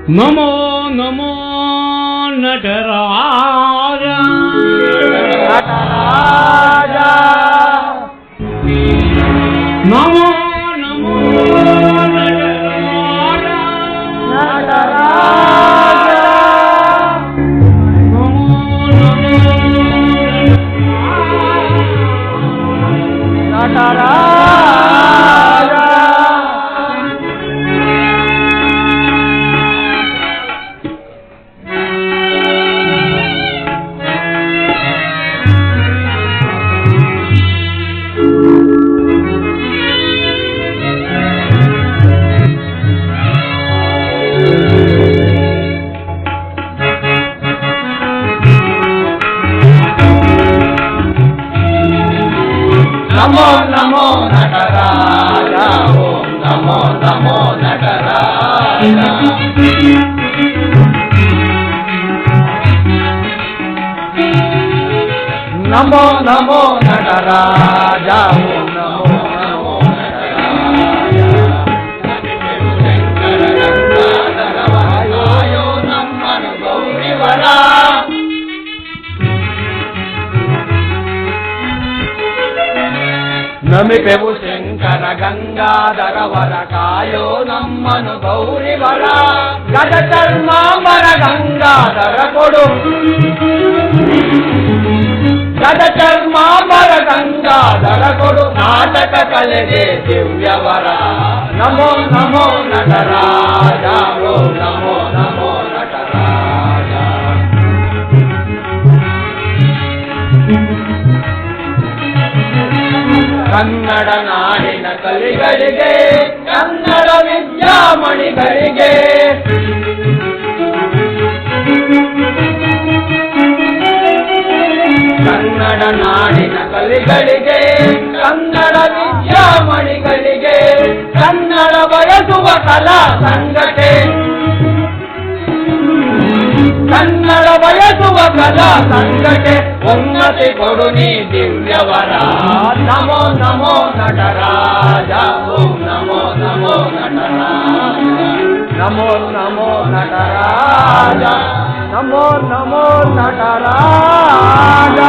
ನಮೋ ನಮೋ ನಟರಾಜ ನಟರಾಜ ನಮೋ ನಮೋ ನಟರಾಜ ನಟರಾಜ ನಮೋ ನಮೋ ನಟರಾಜ ನಮೋ ನಮೋ ನಟರಾಜ ಓಂ ನಮೋ ನಮೋ ನಟರಾಜ ನಮೋ ನಮೋ ನಟರಾಜ ಓಂ ನಮೋ ನಮೋ ನಟರಾಜ ಶಂಕರ ಗಂಗಾಧರ ವಾಯೋ ನಮ್ಮನು ಗೌರಿವರ ನಮಿಪೆವು ಶಂಕರ ಗಂಗಾಧರ ವರ ಕಾಯೋ ನಮ್ಮನು ಗೌರಿವರ ಗಜ ಚರ್ಮಾಂಬರ ಗಂಗಾಧರ ಕೊಡು ಗಜ ಚರ್ಮಾಂಬರ ಗಂಗಾಧರ ಕೊಡು ನಾಟಕ ಕಲೆಗೆ ದಿವ್ಯವರ ನಮೋ ನಮೋ ನಟರಾಜ ಓ ನಮೋ ನಮೋ ನಟರಾಜ ಕನ್ನಡ ನಾಡಿನ ಕಲಿಗಳಿಗೆ ಕನ್ನಡ ವಿದ್ಯಾಮಣಿಗಳಿಗೆ ಕನ್ನಡ ನಾಡಿನ ಕಲಿಗಳಿಗೆ ಕನ್ನಡ ವಿದ್ಯಾಮಣಿಗಳಿಗೆ ಕನ್ನಡ ಬಯಸುವ ಕಲಾ ಸಂಘಟೆ ಕನ್ನಡ ಬಯಸುವ ಕಲಾ ಸಂಘಟೆ ಉನ್ನತಿ ಕೊಡು ನೀ ದಿವ್ಯವರ ನಮೋ ನಮೋ ನಟರಾಜ ಓಂ ನಮೋ ನಮೋ ನಟರಾಜ ನಮೋ ನಮೋ ನಟರಾಜ ನಮೋ ನಮೋ ನಟರಾಜ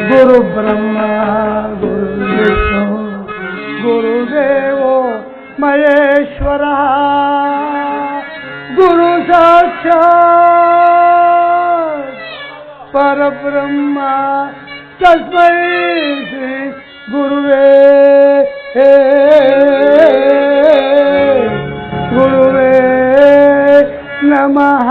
गुरु ब्रह्मा गुरु विष्णु गुरुदेवो महेश्वरा ಪರಮೇಶ್ವರ ಗುರು ಸಾಕ್ಷಾತ್ ಪರಬ್ರಹ್ಮ ತಸ್ಮೈ ಶ್ರೀ ಗುರುವೇ ಗುರುವೇ ನಮಃ.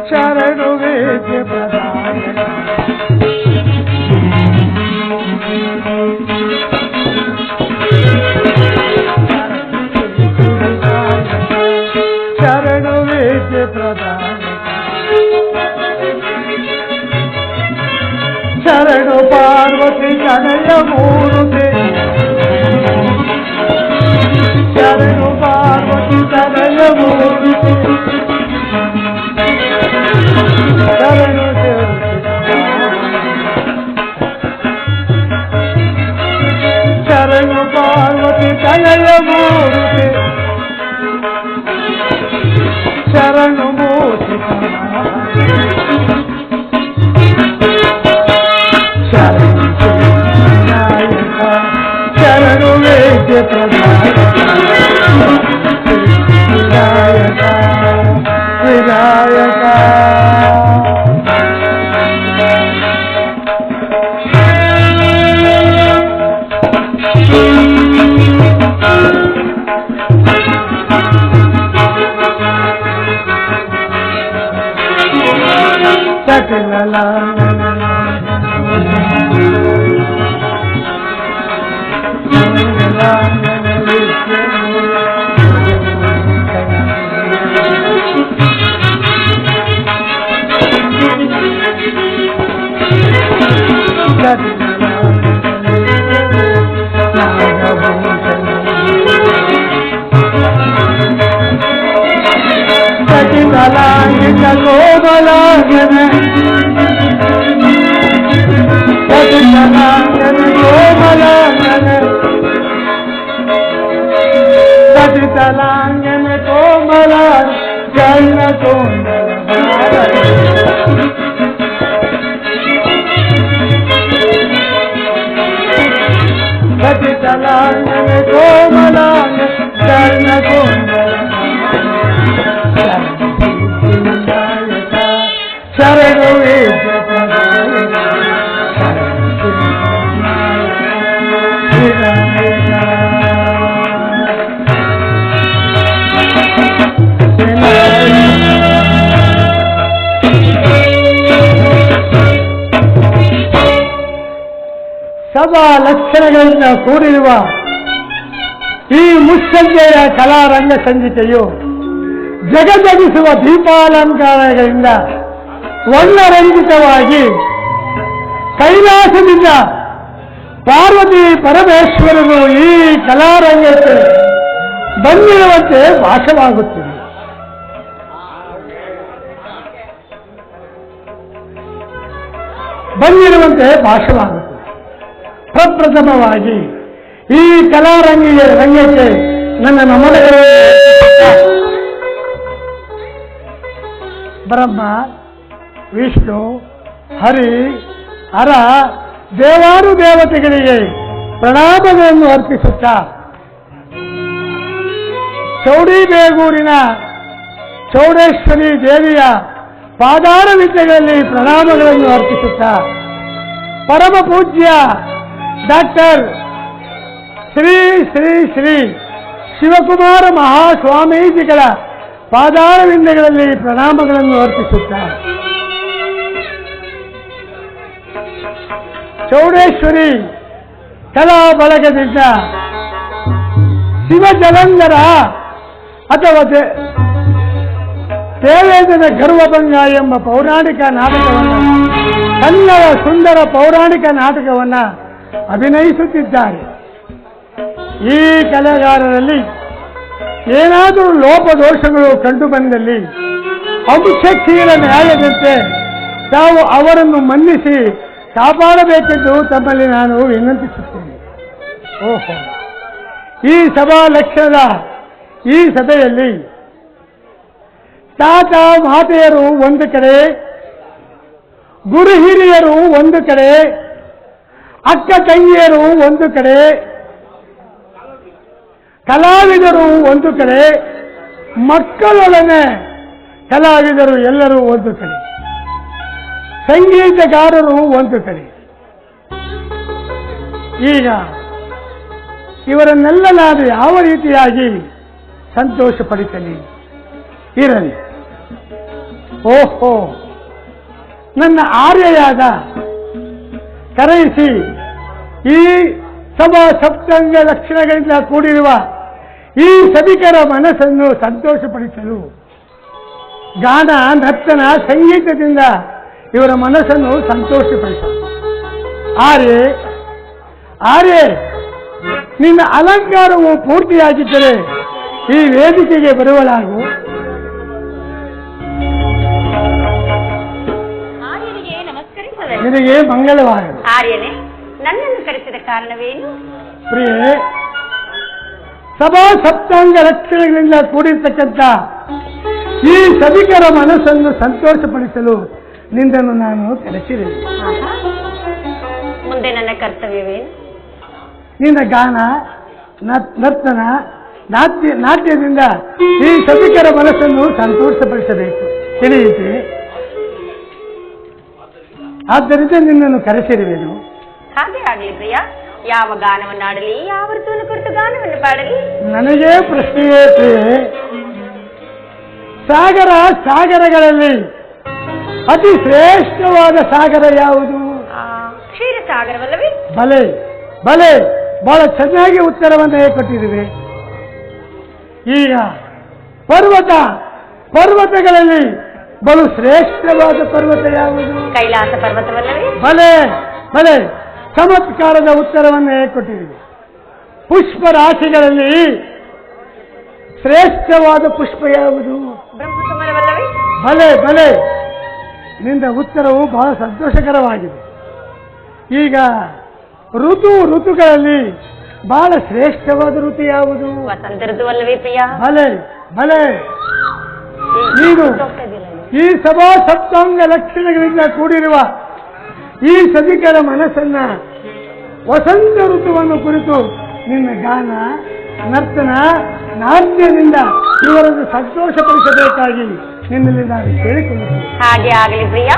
ಶರಣು ವೇದ್ಯ ಪ್ರದಾಯಕ ಶರಣು ವೇದ್ಯ ಪ್ರದಾಯಕ ಶರಣು ಪಾರ್ವತಿ ಕನಯ ಮೂರುತಿ ಶರಣು ಪಾರ್ವತಿ ಕನಯ ಮೂರುತಿ ಶರಣು ಶರಣು ಪಾರ್ವತಿ ಕನಯ ಮೂರುತಿ ಶರಣು ಮೂರ್ತಿ ಶರಣು ವಿನಾಯಕ ಶರಣು ವೇದ್ಯ ಪ್ರದಾಯಕ ವಿನಾಯಕ ವಿನಾಯಕ ಸಚಿತಲಾಂಗಿಕ ಕೋಮಲಾಂಗನ ಸಚಿತಲಾಂಗನ ಕೋಮಲಾಂಗನ ಸಚಿತಲಾಂಗನ ಕೋಮಲ ಜನ ಕೋಮಲ ಸಚಿತಲಾಂಗನ ಕೋಮಲಾಂಗ ಜನ ಕೋಮಲ ಶರಣು ವೇದ್ಯ ಪ್ರದಾಯಕ ಸದಾ ಲಕ್ಷಣಗಳಿಂದ ಕೂಡಿರುವ ಈ ಮುಸ್ಸಂಜೆಯ ಕಲಾರಂಗ ಸಂಚಿಕೆಯು ಜಗಜಗಿಸುವ ದೀಪಾಲಂಕಾರಗಳಿಂದ ವರ್ಣರಂಜಿತವಾಗಿ ಕೈಲಾಸದಿಂದ ಪಾರ್ವತಿ ಪರಮೇಶ್ವರನು ಈ ಕಲಾರಂಗಕ್ಕೆ ಬಂದಿರುವಂತೆ ಭಾಸವಾಗುತ್ತಿದೆ. ಪ್ರಪ್ರಥಮವಾಗಿ ಈ ರಂಗಕ್ಕೆ ನನ್ನ ನಮನಗಳು. ಬ್ರಹ್ಮ, ವಿಷ್ಣು, ಹರಿ, ಹರ ದೇವಾನು ದೇವತೆಗಳಿಗೆ ಪ್ರಣಾಮಗಳನ್ನು ಅರ್ಪಿಸುತ್ತಾ ಚೌಡಿಬೇಗೂರಿನ ಚೌಡೇಶ್ವರಿ ದೇವಿಯ ಪಾದಾರ ವಿದ್ಯೆಗಳಲ್ಲಿ ಪ್ರಣಾಮಗಳನ್ನು ಅರ್ಪಿಸುತ್ತಾ ಪರಮ ಪೂಜ್ಯ ಡಾಕ್ಟರ್ ಶ್ರೀ ಶ್ರೀ ಶ್ರೀ ಶಿವಕುಮಾರ ಮಹಾಸ್ವಾಮೀಜಿಗಳ ಪಾದಾರ ವಿಂದಗಳಲ್ಲಿ ಪ್ರಣಾಮಗಳನ್ನು ಅರ್ಪಿಸುತ್ತಾರೆ. ಚೌಡೇಶ್ವರಿ ಕಲಾ ಬಳಗದಿಂದ ಶಿವಜಲಂಧರ ಅಥವಾ ದೇವೇಂದ್ರನ ಗರ್ವಭಂಗ ಎಂಬ ಪೌರಾಣಿಕ ನಾಟಕವನ್ನು, ಕನ್ನಡ ಸುಂದರ ಪೌರಾಣಿಕ ನಾಟಕವನ್ನು ಅಭಿನಯಿಸುತ್ತಿದ್ದಾರೆ. ಈ ಕಲೆಗಾರರಲ್ಲಿ ಏನಾದರೂ ಲೋಪದೋಷಗಳು ಕಂಡು ಬಂದಲ್ಲಿ ಅಂಶಕ್ಷೀರ ನ್ಯಾಯದಂತೆ ತಾವು ಅವರನ್ನು ಮನ್ನಿಸಿ ಕಾಪಾಡಬೇಕೆಂದು ತಮ್ಮಲ್ಲಿ ನಾನು ವಿನಂತಿಸುತ್ತೇನೆ. ಓಹೋ, ಈ ಸಭಾ ಲಕ್ಷ್ಯದ ಈ ಸಭೆಯಲ್ಲಿ ತಾತ ಮಾತೆಯರು ಒಂದು ಕಡೆ, ಗುರು ಹಿರಿಯರು ಒಂದು ಕಡೆ, ಅಕ್ಕ ತಂಗಿಯರು ಒಂದು ಕಡೆ, ಕಲಾವಿದರು ಒಂದು ಕಡೆ, ಮಕ್ಕಳೊಡನೆ ಕಲಾವಿದರು ಎಲ್ಲರೂ ಒಂದು ಕಡೆ, ಸಂಗೀತಗಾರರು ಒಂದು ಕಡೆ. ಈಗ ಇವರನ್ನೆಲ್ಲ ನಾನು ಯಾವ ರೀತಿಯಾಗಿ ಸಂತೋಷಪಡಿಸಲಿ ಇರಲಿ. ಓಹೋ, ನನ್ನ ಆರ್ಯೆಯಾದ ಕರೆಯಿಸಿ ಈ ಸಭಾ ಸಪ್ತಾಂಗ ಲಕ್ಷಣಗಳಿಂದ ಕೂಡಿರುವ ಈ ಸಭಿಕರ ಮನಸ್ಸನ್ನು ಸಂತೋಷಪಡಿಸಲು ಗಾನ, ನರ್ತನ, ಸಂಗೀತದಿಂದ ಇವರ ಮನಸ್ಸನ್ನು ಸಂತೋಷಪಡಿಸಲು. ಆರ್ಯೆ ಆರ್ಯೆ, ನಿನ್ನ ಅಲಂಕಾರವು ಪೂರ್ತಿಯಾಗಿದ್ದರೆ ಈ ವೇದಿಕೆಗೆ ಬರುವಳಾಗು. ಆರ್ಯನಿಗೆ ನಮಸ್ಕರಿಸುವೆ. ನಿನಗೆ ಮಂಗಳವಾಗಲಿ. ಆರ್ಯನೇ, ನನ್ನನ್ನು ಕರೆಸಿದ ಕಾರಣವೇನು? ಪ್ರಿಯೆ, ಸಭಾ ಸಪ್ತಾಂಗ ಲಕ್ಷಣಗಳಿಂದ ಕೂಡಿರ್ತಕ್ಕಂಥ ಈ ಸಭಿಕರ ಮನಸ್ಸನ್ನು ಸಂತೋಷಪಡಿಸಲು ನಿನ್ನನ್ನು ನಾನು ಕರೆಸಿರುವೆ. ಮುಂದೆ ನನ್ನ ಕರ್ತವ್ಯವೇನು? ನಿನ್ನ ಗಾನ, ನರ್ತನ, ನಾಟ್ಯದಿಂದ ಈ ಸಭಿಕರ ಮನಸ್ಸನ್ನು ಸಂತೋಷಪಡಿಸಬೇಕು, ತಿಳಿಯಿತೆ? ಆದ್ದರಿಂದ ನಿನ್ನನ್ನು ಕರೆಸಿರುವೆನು. ಹಾಗೆ ಆಗಲಿ ಪ್ರಿಯ. ಯಾವ ಗಾನವನ್ನಾಡಲಿ, ಯಾವ ಋತುವನ್ನು ಕುರಿತು ಗಾನವನ್ನು ಪಾಡಲಿ? ನನಗೆ ಪ್ರಶ್ನೆಯೇ ಪ್ರಿಯೆ. ಸಾಗರಗಳಲ್ಲಿ ಅತಿ ಶ್ರೇಷ್ಠವಾದ ಸಾಗರ ಯಾವುದು? ಕ್ಷೀರ ಸಾಗರವಲ್ಲವೇ? ಬಲೆ ಬಲೆ, ಬಹಳ ಚೆನ್ನಾಗಿ ಉತ್ತರವನ್ನು ಕೊಟ್ಟಿರುವೆ. ಈಗ ಪರ್ವತಗಳಲ್ಲಿ ಬಲು ಶ್ರೇಷ್ಠವಾದ ಪರ್ವತ ಯಾವುದು? ಕೈಲಾಸ ಪರ್ವತವಲ್ಲವೇ? ಬಲೆ ಬಲೆ, ಚಮತ್ಕಾರದ ಉತ್ತರವನ್ನೇ ಕೊಟ್ಟಿರುವೆ. ಪುಷ್ಪ ರಾಶಿಗಳಲ್ಲಿ ಶ್ರೇಷ್ಠವಾದ ಪುಷ್ಪ ಯಾವುದು? ಬ್ರಹ್ಮಕಮಲವಲ್ಲವೇ? ಬಲೆ ಬಲೆ, ನಿನ್ನ ಉತ್ತರವು ಬಹಳ ಸಂತೋಷಕರವಾಗಿದೆ. ಈಗ ಋತುಗಳಲ್ಲಿ ಬಹಳ ಶ್ರೇಷ್ಠವಾದ ಋತು ಯಾವುದು? ವಸಂತ ಋತುವಲ್ಲವೇ ಪ್ರಿಯ? ಬಲೆ ಬಲೆ, ನೀನು ಈ ಸಭಾ ಸಪ್ತಾಂಗ ಲಕ್ಷಣಗಳಿಂದ ಕೂಡಿರುವ ಈ ಸಭಿಕರ ಮನಸ್ಸನ್ನ ವಸಂತ ಋತುವನ್ನು ಕುರಿತು ನಿನ್ನ ಗಾನ, ನರ್ತನ, ನಾಟ್ಯದಿಂದ ಇವರನ್ನು ಸಂತೋಷಪಡಿಸಬೇಕಾಗಿ ನಿನ್ನಲ್ಲಿ ನಾನು ಕೇಳಿಕೊಳ್ಳುತ್ತೇನೆ. ಹಾಗೆ ಆಗಲಿ ಪ್ರಿಯ.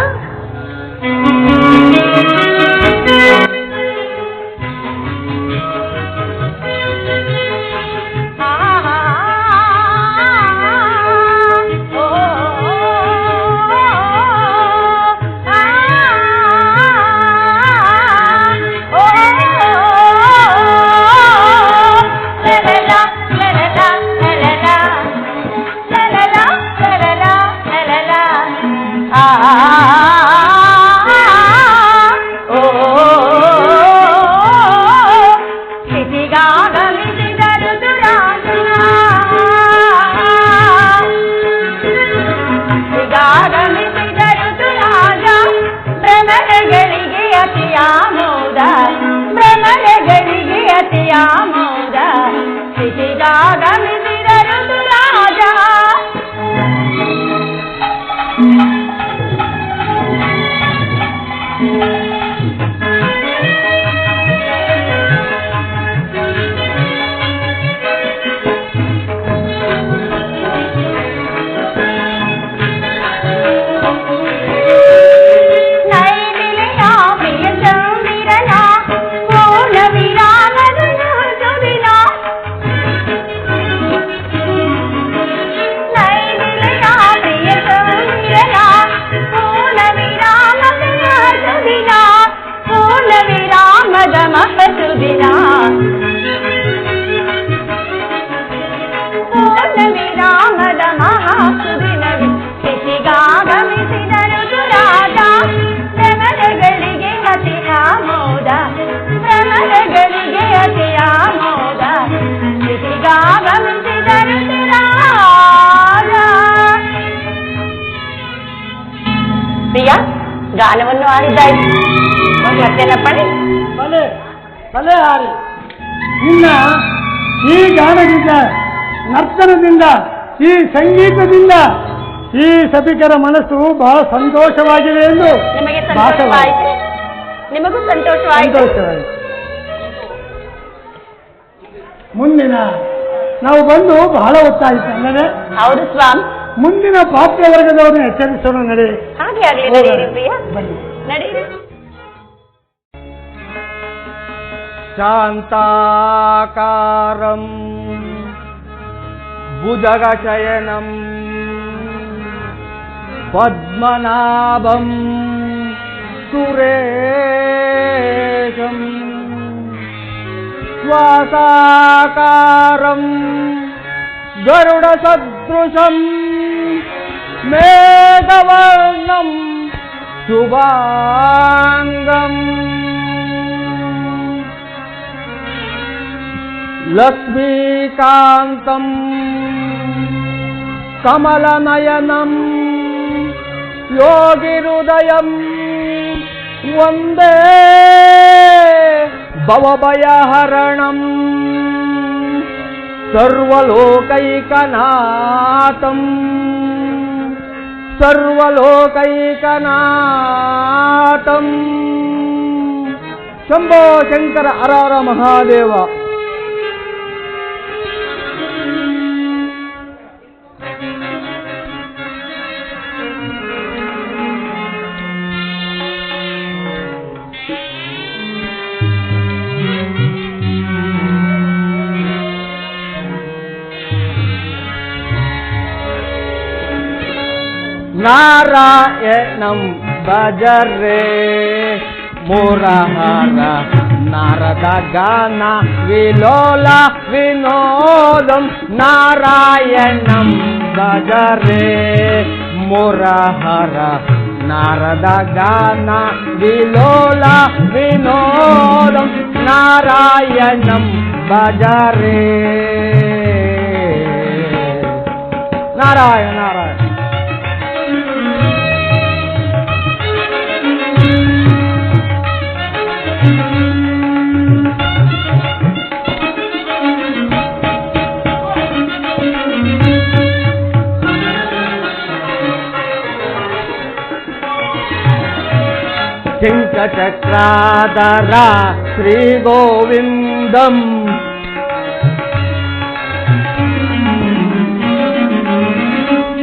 ಪ್ರಿಯ, ಗಾನವನ್ನು ಆಡಿದ್ದಾಯ್ತು. ಮತ್ತೇನಪ್ಪಣೆ? ಬಲೆ ಬಲೆ ಹಾರಿ ನಿನ್ನ ಈ ಗಾನದಿಂದ, ನರ್ತನದಿಂದ, ಈ ಸಂಗೀತದಿಂದ ಈ ಸಭಿಕರ ಮನಸ್ಸು ಬಹಳ ಸಂತೋಷವಾಗಿದೆ ಎಂದು ನಿಮಗೆ ಸಂತೋಷವಾಯಿತು? ನಿಮಗೂ ಸಂತೋಷವಾಯಿತು? ಮುಂದಿನ ನಾವು ಬಂದು ಬಹಳ ಹೊತ್ತಾಯಿತು ಅಲ್ಲದೆ? ಹೌದು ಸ್ವಾಮಿ. ಮುಂದಿನ ಪಾತ್ರ ವರ್ಗದವರನ್ನು ಎಚ್ಚರಿಸೋಣ. ನಡೆ. ಹಾಗೆ ಆಗಲಿ, ನಡೆಯಿರಿ ಪ್ರಿಯ, ಬನ್ನಿ. ನಡೆಯಿರಿ. ಶಾಂತಾಕಾರಂ ಭುಜಗಶಯನಂ ಪದ್ಮನಾಭಂ ಸುರೇಶಂ ಶ್ವಾಸಾಕಾರಂ ಗರುಡ ಸದೃಶಂ ಮೇಘವರ್ಣಂ ಶುಭಾಂಗಂ ಲಕ್ಷ್ಮೀಕಾಂತಂ ಕಮಲನಯನಂ ಯೋಗಿಹೃದಯಂ ವಂದೇ ಭವಭಯಹರಣಂ ಸರ್ವಲೋಕೈಕನಾಥಂ ಸರ್ವಲೋಕೈಕನಾಥಂ. ಶಂಭೋ ಶಂಕರ ಹರ ಹರ ಮಹಾದೇವ. ನಾರಾಯಣಂ ಭಜರೆ ಮುರಹರ ನಾರದ ಗಾನ ವಿಲೋಲ ವಿನೋದಂ. ನಾರಾಯಣಂ ಭಜರೆ ಮುರಹರ ನಾರದ ಗಾನ ವಿಲೋಲ ವಿನೋದಂ. ನಾರಾಯಣಂ ಭಜರೆ. ನಾರಾಯಣ ನಾರಾಯಣ. ಶಂಖಚಕ್ರಾಧರ ಶ್ರೀ ಗೋವಿಂದಂ.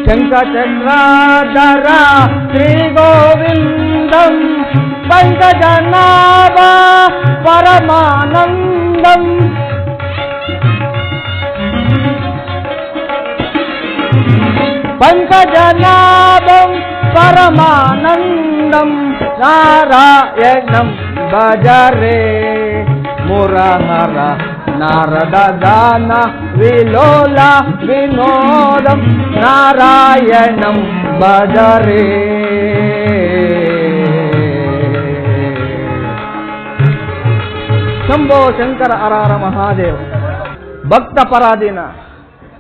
ಶಂಖಚಕ್ರಾಧರ ಶ್ರೀ ಗೋವಿಂದಂ. ಪಂಕಜನಾಭ ಪರಮಾನಂದಂ. ಪಂಕಜನಾಭಂ ಪರಮಾನಂದಂ. ನಾರಾಯಣಂ ಭಜರೆ ಮುರಹರ ನಾರದ ಗಾನ ವಿಲೋಲ ವಿನೋದಂ. ನಾರಾಯಣಂ ಭಜರೆ. ಶಂಭೋ ಶಂಕರ ಹರ ಹರ ಮಹಾದೇವ. ಭಕ್ತ ಪರಾಧೀನ,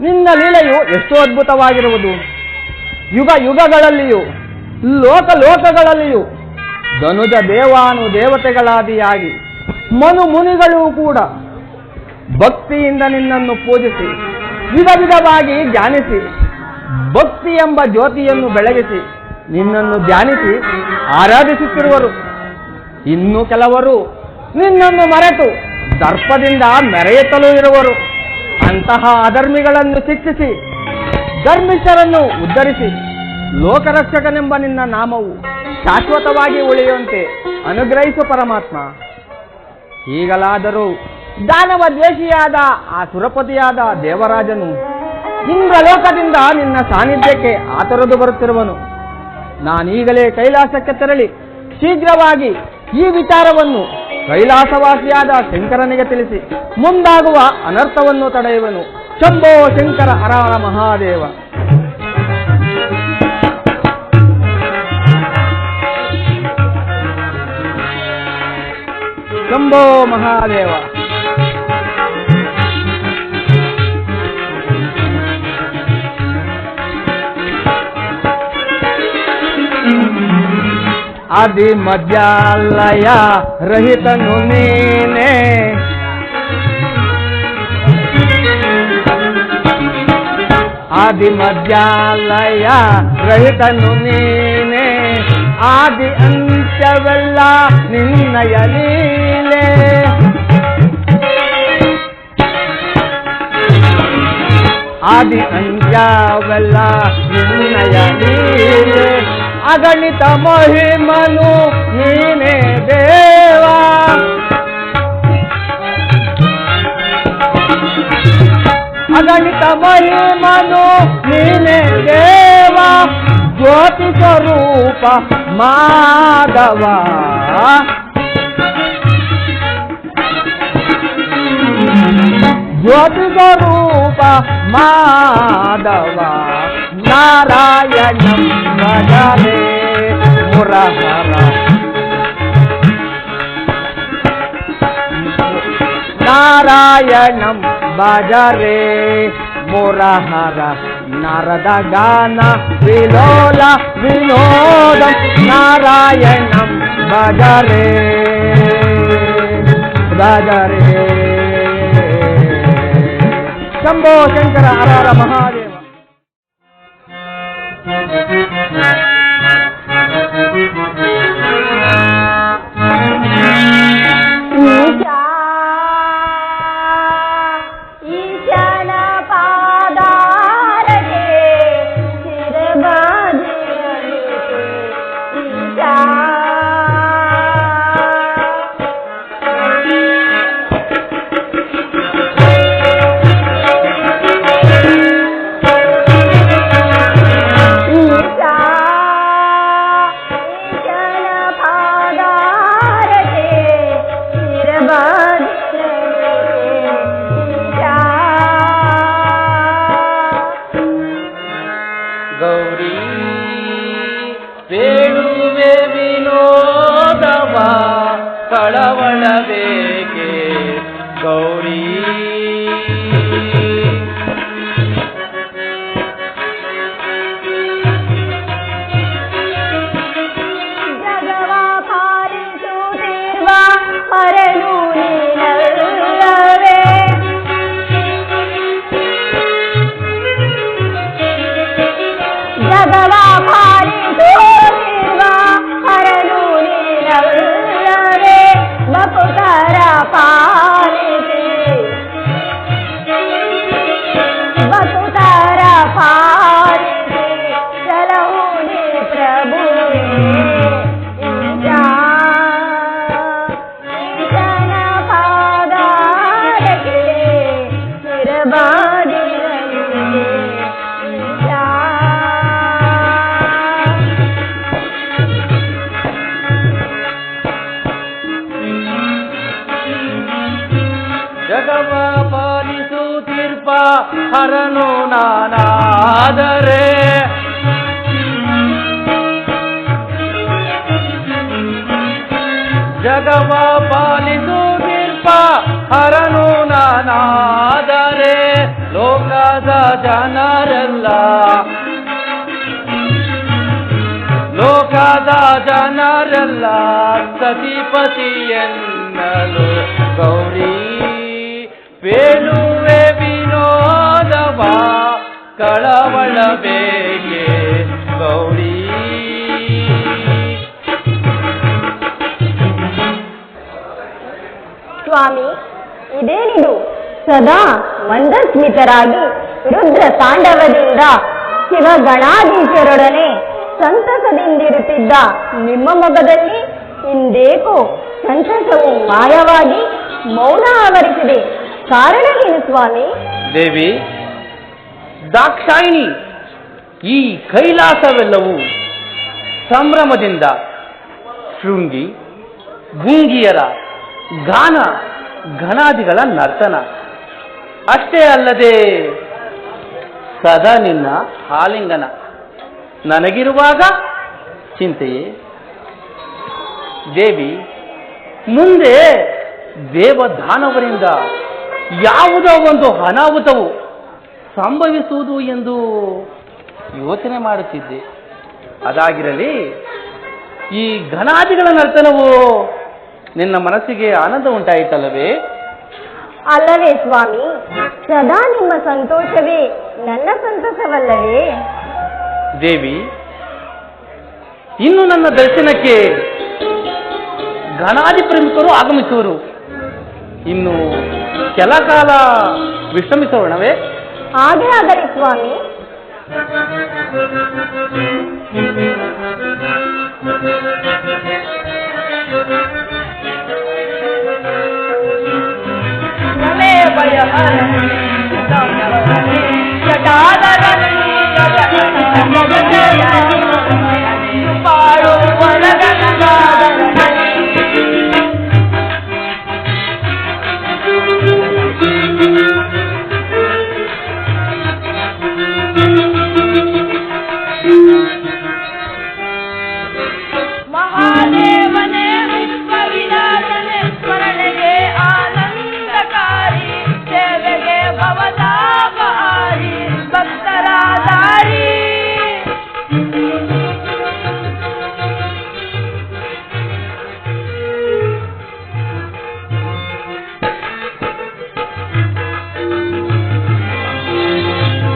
ನಿನ್ನ ಲೀಲೆಯು ಎಷ್ಟು ಅದ್ಭುತವಾಗಿರುವುದು. ಯುಗ ಯುಗಗಳಲ್ಲಿಯೂ ಲೋಕ ಲೋಕಗಳಲ್ಲಿಯೂ ಧನುಜ ದೇವಾನು ದೇವತೆಗಳಾದಿಯಾಗಿ ಮನು ಮುನಿಗಳೂ ಕೂಡ ಭಕ್ತಿಯಿಂದ ನಿನ್ನನ್ನು ಪೂಜಿಸಿ ವಿಧ ವಿಧವಾಗಿ ಧ್ಯಾನಿಸಿ ಭಕ್ತಿ ಎಂಬ ಜ್ಯೋತಿಯನ್ನು ಬೆಳಗಿಸಿ ನಿನ್ನನ್ನು ಧ್ಯಾನಿಸಿ ಆರಾಧಿಸುತ್ತಿರುವರು. ಇನ್ನು ಕೆಲವರು ನಿನ್ನನ್ನು ಮರೆತು ದರ್ಪದಿಂದ ಮೆರೆಯುತ್ತಲೂ ಇರುವರು. ಅಂತಹ ಅಧರ್ಮಿಗಳನ್ನು ಶಿಕ್ಷಿಸಿ ಧರ್ಮಿಷ್ಠರನ್ನು ಉದ್ಧರಿಸಿ ಲೋಕರಕ್ಷಕನೆಂಬ ನಿನ್ನ ನಾಮವು ಶಾಶ್ವತವಾಗಿ ಉಳಿಯುವಂತೆ ಅನುಗ್ರಹಿಸು ಪರಮಾತ್ಮ. ಈಗಲಾದರೂ ದಾನವ ದ್ವೇಷಿಯಾದ ಆ ಸುರಪತಿಯಾದ ದೇವರಾಜನು ಇಂದ್ರಲೋಕದಿಂದ ನಿನ್ನ ಸಾನ್ನಿಧ್ಯಕ್ಕೆ ಆತರದು ಬರುತ್ತಿರುವನು. ನಾನೀಗಲೇ ಕೈಲಾಸಕ್ಕೆ ತೆರಳಿ ಶೀಘ್ರವಾಗಿ ಈ ವಿಚಾರವನ್ನು ಕೈಲಾಸವಾಸಿಯಾದ ಶಂಕರನಿಗೆ ತಿಳಿಸಿ ಮುಂದಾಗುವ ಅನರ್ಥವನ್ನು ತಡೆಯುವನು. ಶಂಭೋ ಶಂಕರ ಹರ ಹರ ಮಹಾದೇವ. ಶಂಭೋ ಮಹಾದೇವ. ಆದಿ ಮಧ್ಯಾಲಯ ರಹಿತನು ನೀನೇ, ಆದಿ ಮಧ್ಯಾಲಯ ರಹಿತನು ನೀನೇ, ಆದಿ ಅಂತ್ಯವೆಲ್ಲ ನಿನ್ನಯ ಲೀಲೆ. ಆದಿ ಅಂತ್ಯವೆಲ್ಲ ನಿನ್ನಯ ಲೀಲೆ, ಅಗಣಿತ ಮಹಿಮನು ನೀನೇ ದೇವ. ಅಗಣಿತ ಮಹಿಮನು ನೀನೇ ದೇವ, ಜ್ಯೋತಿ ಸ್ವರೂಪ ಮಾಧವ. ಜ್ಯೋತಿ ಸ್ವರೂಪ ಮಾಧವ, ನಾರಾಯಣ ಭಜರೆ ಮುರಹರ. ನಾರಾಯಣಂ ಭಜರೆ ಮುರಹರ, ನಾರದ ಗಾನ ವಿಲೋಲ ವಿನೋದಂ. ನಾರಾಯಣಂ ಭಜರೆ ಭಜರೆ. ಶಂಭೋ ಶಂಕರ ಹರ ಹರ ಮಹಾದೇವ. ಈಶಾನ ಪಾದಾರಗೆ ಶಿರಬಾದಿರಲಿತೆ ಈಶಾ. ಗೌರಿ ಬೇಡುವೆ ವಿನೋದವ ಕಳವಳ ಬೇಕೆ ಗೌರಿ. ಜಗವ ಪಾಲಿಸುತ್ತಿರುವ ಹರನು ನೀನಲ್ಲವೇ, ಜಗವ ಪಾಲಿಸುತ್ತಿರುವ ಹರನು ನೀನಲ್ಲವೇ, ಬಕುತರ ಪಾಲಿಸಿ ಬಕುತರ ಪಾಲಿಸಿ ಚಲಹುನಿ ಪ್ರಭುವೇ ಈಶಾ. ಈಶನ ಪಾದಾರಕ್ಕೆ ಶಿರಬಾದಿರಲಿತೆ ಈಶಾ. ಜಗವ ಪಾಲಿಸುತ್ತಿರ್ಪ ಹರನು ನಾನಾದರೆ, ಜಗವ ಪಾಲಿಸುತ್ತಿರ್ಪ ಹರನು ನಾನಾದರೆ, ಲೋಕದ ಜನರೆಲ್ಲ ಲೋಕದ ಜನರೆಲ್ಲ ಸತಿಪತಿಯನ್ನಲು ಗೌರಿ. ಬೇಳುವೆ ವಿನೋದವ ಕಳವಳ ಬೇಕೆ ಗೌರಿ. ಸ್ವಾಮಿ, ಇದೇನಿದು? ಸದಾ ಮಂದಸ್ಮಿತರಾಗಿ ರುದ್ರ ತಾಂಡವದಿಂದ ಶಿವಗಣಾಧೀಶರೊಡನೆ ಸಂತಸದಿಂದಿರುತ್ತಿದ್ದ ನಿಮ್ಮ ಮೊಗದಲ್ಲಿ ಇಂದೇಕೋ ಸಂತಸವು ಮಾಯವಾಗಿ ಮೌನ ಆವರಿಸಿದೆ. ಕಾರಣವೇನು ಸ್ವಾಮಿ? ದೇವಿ ದಾಕ್ಷಾಯಿಣಿ, ಈ ಕೈಲಾಸವೆಲ್ಲವೂ ಸಂಭ್ರಮದಿಂದ ಶೃಂಗಿ ಗುಂಗಿಯರ ಗಾನ ಘನಾದಿಗಳ ನರ್ತನ. ಅಷ್ಟೇ ಅಲ್ಲದೆ ಸದಾ ನಿನ್ನ ಆಲಿಂಗನ. ನನಗಿರುವಾಗ ಚಿಂತೆಯೇ ದೇವಿ? ಮುಂದೆ ದೇವದಾನವರಿಂದ ಯಾವುದೋ ಒಂದು ಅನಾಹುತವು ಸಂಭವಿಸುವುದು ಎಂದು ಯೋಚನೆ ಮಾಡುತ್ತಿದ್ದೆ. ಅದಾಗಿರಲಿ, ಈ ಘನಾದಿಗಳ ನರ್ತನವು ನಿನ್ನ ಮನಸ್ಸಿಗೆ ಆನಂದ ಉಂಟಾಯಿತಲ್ಲವೇ? ಅಲ್ಲವೇ ಸ್ವಾಮಿ, ಸದಾ ನಿಮ್ಮ ಸಂತೋಷವೇ ನನ್ನ ಸಂತೋಷವಲ್ಲವೇ? ದೇವಿ, ಇನ್ನು ನನ್ನ ದರ್ಶನಕ್ಕೆ ಘನಾದಿ ಪ್ರಮುಖರು ಆಗಮಿಸುವರು. ಇನ್ನು ಕೆಲ ಕಾಲ ವಿಶ್ರಮಿಸೋಣವೇ? ಹಾಗೆ ಆಗಲಿ ಸ್ವಾಮಿ. ಮಹಾದೇವನೇ ವಿಶ್ವವಿನಾಶನೆ ಸ್ಮರಣೆಗೆ ಆನಂದಕಾರಿ ಸೇವೆಗೆ ಭವತಾಪಹಾರಿ ಭಕ್ತರ ದಾರಿ.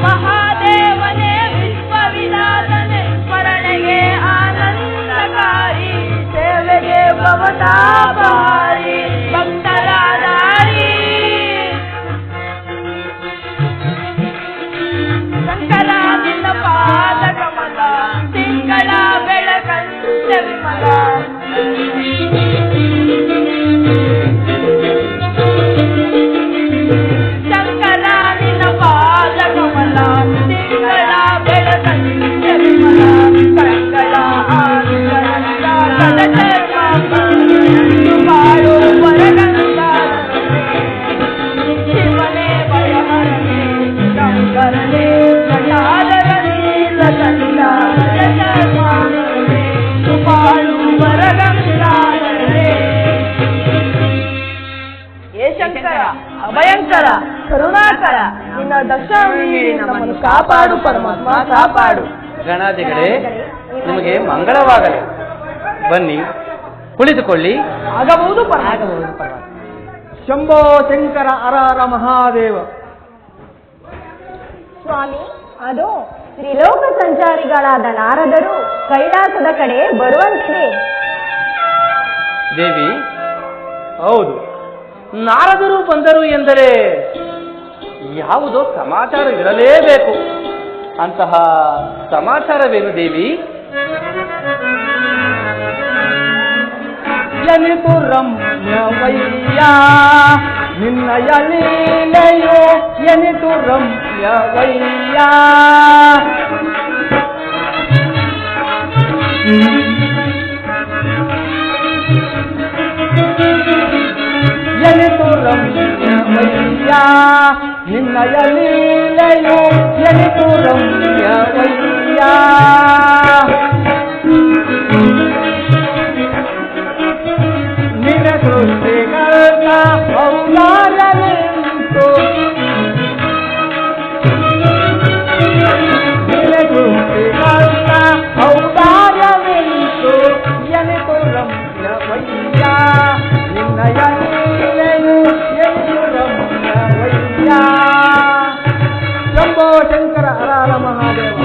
ಮಹಾದೇವನೇ ವಿಶ್ವವಿನಾಶನೆ ಸ್ಮರಣೆಗೆ ಆನಂದಕಾರಿ ಸೇವೆಗೆ ಭವತಾಪಹಾರಿ ಭಕ್ತರ ದಾರಿ. ಶಂಕರ ನಿನ್ನ ಪಾದ ಕಮಲ ತಿಂಗಳ ಬೆಳಕಂತೆ ವಿಮಲ. ಶಂಕರ ನಿನ್ನ ಪಾದ ಕಮಲ ತಿಂಗಳ ಬೆಳಕಂತೆ ವಿಮಲ. ಕಂಗಳ ಆನಂದ ಬಾಳು ವರಗಂಧ ಶಿವನೇ ಭಯಹರನೇ ಶಂಕರನೇ ಜಟಾಧರನೇ ಲತಂಡ ಬಾಳು ವರಗಂಧಾಧರನೇ. ಏ ಶಂಕರ ಅಭಯಂಕರ ಕರುಣಾಕರ, ನಿನ್ನ ದರ್ಶನ ನೀಡಿ ನಮ್ಮನ್ನು ಕಾಪಾಡು ಪರಮಾತ್ಮ, ಕಾಪಾಡು. ಗಣಾದಿಗಳೇ, ನಿಮಗೆ ಮಂಗಳವಾಗಲಿ. ಬನ್ನಿ, ಕುಳಿತುಕೊಳ್ಳಿ. ಆಗಬಹುದು ಶಂಭೋ ಶಂಕರ ಹರ ಮಹಾದೇವ. ಸ್ವಾಮಿ, ಅದು ತ್ರಿಲೋಕ ಸಂಚಾರಿಗಳಾದ ನಾರದರು ಕೈಲಾಸದ ಕಡೆ ಬರುವಂತಿದೆ. ದೇವಿ, ಹೌದು, ನಾರದರು ಬಂದರು ಎಂದರೆ ಯಾವುದೋ ಸಮಾಚಾರ ಇರಲೇಬೇಕು. ಅಂತಹ ಸಮಾಚಾರವೇನು ದೇವಿ? ಜನಿತು ರಮ್ಯವಯ್ಯ ನಿನ್ನಯ ಲೀಲೆಯೋ ಎನಿತು ರಮ್ಯವಯ್ಯ. ಎನಿತು ರಮ್ಯವಯ್ಯ ನಿನ್ನಯ ಲೀಲೆಯೋ ಎನಿತು ರಮ್ಯವಯ್ಯ. ನಿನ್ನ ಸೃಷ್ಟಿಕರ್ತ ಔದಾರ್ಯವೆಂತು, ನಿನ್ನ ಸೃಷ್ಟಿಕರ್ತ ಔದಾರ್ಯವೆಂತು ಎನಿತು ರಮ್ಯವಯ್ಯ ನಿನ್ನಯ ಲೀಲೆಯು ಎನಿತು ರಮ್ಯವಯ್ಯ. ಶಂಭೋ ಶಂಕರ ಹರ ಮಹಾದೇವ.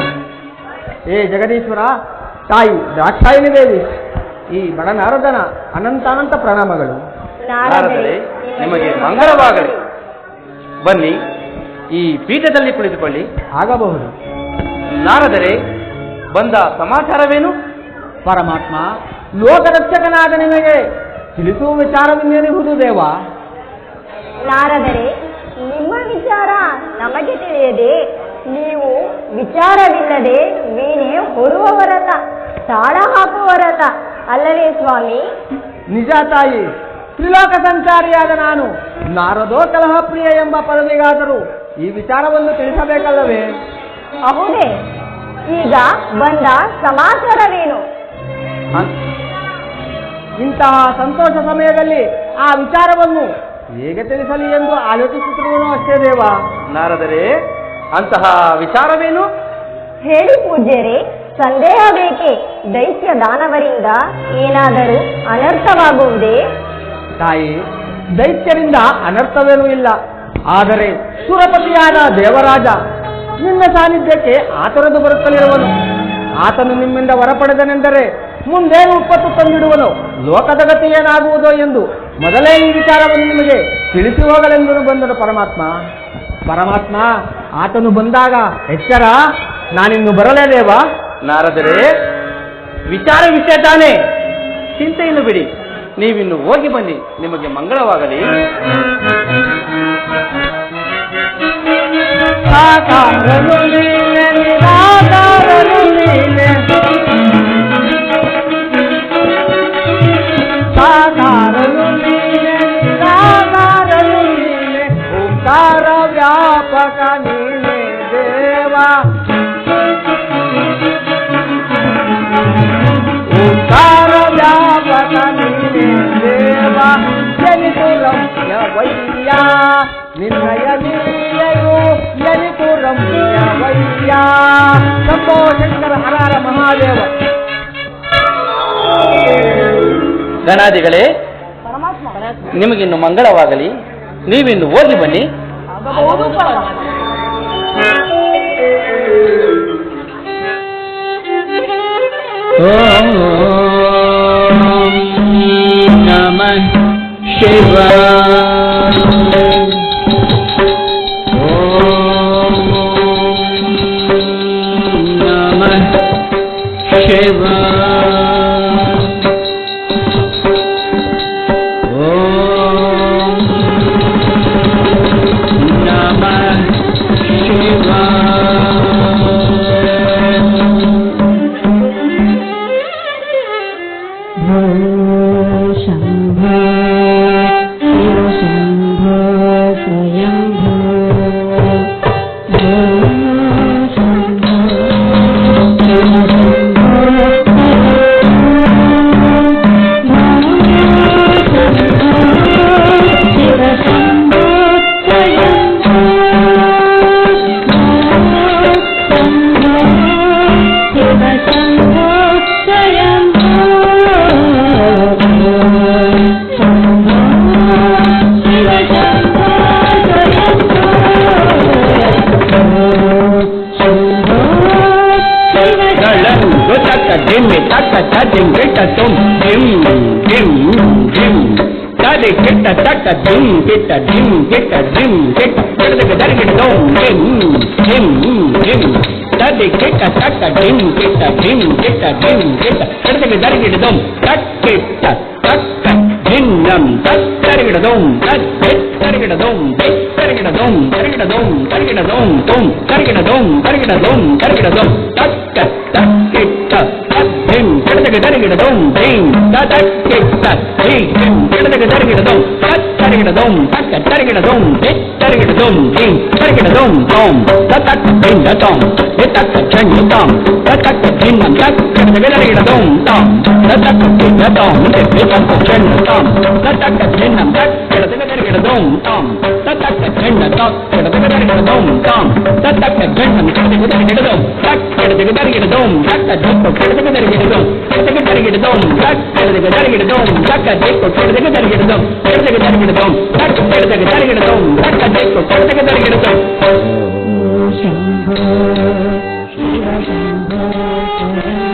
ಏ ಜಗದೀಶ್ವರ, ತಾಯಿ ದ್ರಾಕ್ಷಾಯಿನಿ ದೇವಿ, ಈ ಬಡ ನಾರದನ ಅನಂತಾನಂತ ಪ್ರಣಾಮಗಳು. ನಾರದರೇ, ನಿಮಗೆ ಮಂಗಳವಾಗಲಿ. ಬನ್ನಿ, ಈ ಪೀಠದಲ್ಲಿ ಕುಳಿತುಕೊಳ್ಳಿ. ಆಗಬಹುದು. ನಾರದರೇ, ಬಂದ ಸಮಾಚಾರವೇನು? ಪರಮಾತ್ಮ, ಲೋಕರಕ್ಷಕನಾದ ನಿಮಗೆ ತಿಳಿಸುವ ವಿಚಾರವಿನ್ನೇನಿಹುದು ದೇವ? ನಾರದರೆ, ನಿಮ್ಮ ವಿಚಾರ ನಮಗೆ ತಿಳಿಯದೆ ನೀವು ವಿಚಾರವಿಲ್ಲದೆ ವೀಣೆ ಹೊರುವವರಲ್ಲ, ತಾಳ ಹಾಕುವವರಲ್ಲ ಅಲ್ಲವೇ ಸ್ವಾಮಿ? ನಿಜ ತಾಯಿ, ತ್ರಿಲೋಕ ಸಂಚಾರಿಯಾದ ನಾನು ನಾರದೋ ಕಲಹಪ್ರಿಯ ಎಂಬ ಪದವಿಗಾದರೂ ಈ ವಿಚಾರವನ್ನು ತಿಳಿಸಬೇಕಲ್ಲವೇ? ಹೌದೇ? ಈಗ ಬಂದ ಸಮಾಚಾರವೇನು? ಇಂತಹ ಸಂತೋಷ ಸಮಯದಲ್ಲಿ ಆ ವಿಚಾರವನ್ನು ಹೇಗೆ ತಿಳಿಸಲಿ ಎಂದು ಆಲೋಚಿಸುತ್ತಿರುವನು ಅಷ್ಟೇ ದೇವ. ನಾರದರೇ, ಅಂತಹ ವಿಚಾರವೇನು? ಹೇಳಿ ಪೂಜ್ಯರೇ, ಸಂದೇಹ ಬೇಕೆ? ದೈತ್ಯ ದಾನವರಿಂದ ಏನಾದರೂ ಅನರ್ಥವಾಗುವುದೇ? ತಾಯಿ, ದೈತ್ಯರಿಂದ ಅನರ್ಥವೇನೂ ಇಲ್ಲ. ಆದರೆ ಸುರಪತಿಯಾದ ದೇವರಾಜ ನಿನ್ನ ಸಾನ್ನಿಧ್ಯಕ್ಕೆ ಆತುರದು ಬರುತ್ತಲಿರುವನು. ಆತನು ನಿಮ್ಮಿಂದ ವರ ಪಡೆದನೆಂದರೆ ಮುಂದೇನು ವಿಪತ್ತು ತಂದಿಡುವನು, ಲೋಕದ ಗತಿ ಏನಾಗುವುದೋ ಎಂದು ಮೊದಲೇ ಈ ವಿಚಾರವನ್ನು ನಿಮಗೆ ತಿಳಿಸಿ ಹೋಗಲೆಂದು ಬಂದನು ಪರಮಾತ್ಮ. ಪರಮಾತ್ಮ ಆತನು ಬಂದಾಗ ಎಚ್ಚರ, ನಾನಿನ್ನು ಬರಲೇದೇವಾ? ನಾರದರೆ, ವಿಷಯ ತಾನೇ, ಚಿಂತೆಯನ್ನು ಬಿಡಿ, ನೀವಿನ್ನು ಹೋಗಿ ಬನ್ನಿ, ನಿಮಗೆ ಮಂಗಳವಾಗಲಿ. ಸಾಕಾರನು ನೀನೆ, ನಿರಾಕಾರನು ನೀನೆ, ಸಾಕಾರನು ನೀನೆ, ನಿರಾಕಾರನು ನೀನೆ, ಓಂಕಾರ ವ್ಯಾಪಕ ನೀನೆ ದೇವ. ಓಂಕಾರ ವ್ಯಾಪಕ ನೀನೆ ದೇವ. ಜನಿತು ರಮ್ಯ ವೈಯ ನಿನ್ನಯ ನೀಲೆಯು, ಜನಿತು ರಮ್ಯ ವೈಯ. ಶಂಭೋ ಶಂಕರ ಹರ ಹರ ಮಹಾದೇವ. ಗಣಾದಿಗಳೇ, ನಿಮಗಿನ್ನು ಮಂಗಳವಾಗಲಿ, ನೀವಿನ್ನು ಹೋಗಿ ಬನ್ನಿ. ಓಂ ನಮಃ ಶಿವಾಯ. ಓಂ ನಮಃ ಶಿವಾಯ. ಓಂ ನಮಃ ಶಿವಾಯ. Shambho Shiv Shambho Swayambho Shambho Shiv Shambho Swayambho Shiv Shambho Swayambho Dimmi taka tadim kita tum dim dim dim tadi kita taka dim kita dim kita dim kita kita dari kita tum dim dim dim tadi kita taka dim kita dim kita dim kita kita dari kita tum tak kita taka dinnam tak dari kita tum tak dari kita tum dari kita tum dari kita tum dari kita tum tum dari kita tum dari kita tum dari kita tum tak tak kita dim kedega darigida dum dim tatak kita dim kedega darigida dum tak darigida dum tak darigida dum darigida dum dim darigida dum dum tatak dim dum tatak chen dum tatak dim tak kedega darigida dum dum tatak dim dum tatak chen dum tatak dim tak kedega darigida dum dum tatak chen dum kedega darigida dum dum tatak dim kedega darigida dum tak kedega darigida dum tak kedega darigida dum kita dari dom tak kita dari dom tak kita dari dom kita dari dom tak kita dari dom tak kita dari dom tak kita dari dom Shambho Shiv Shambho Shambho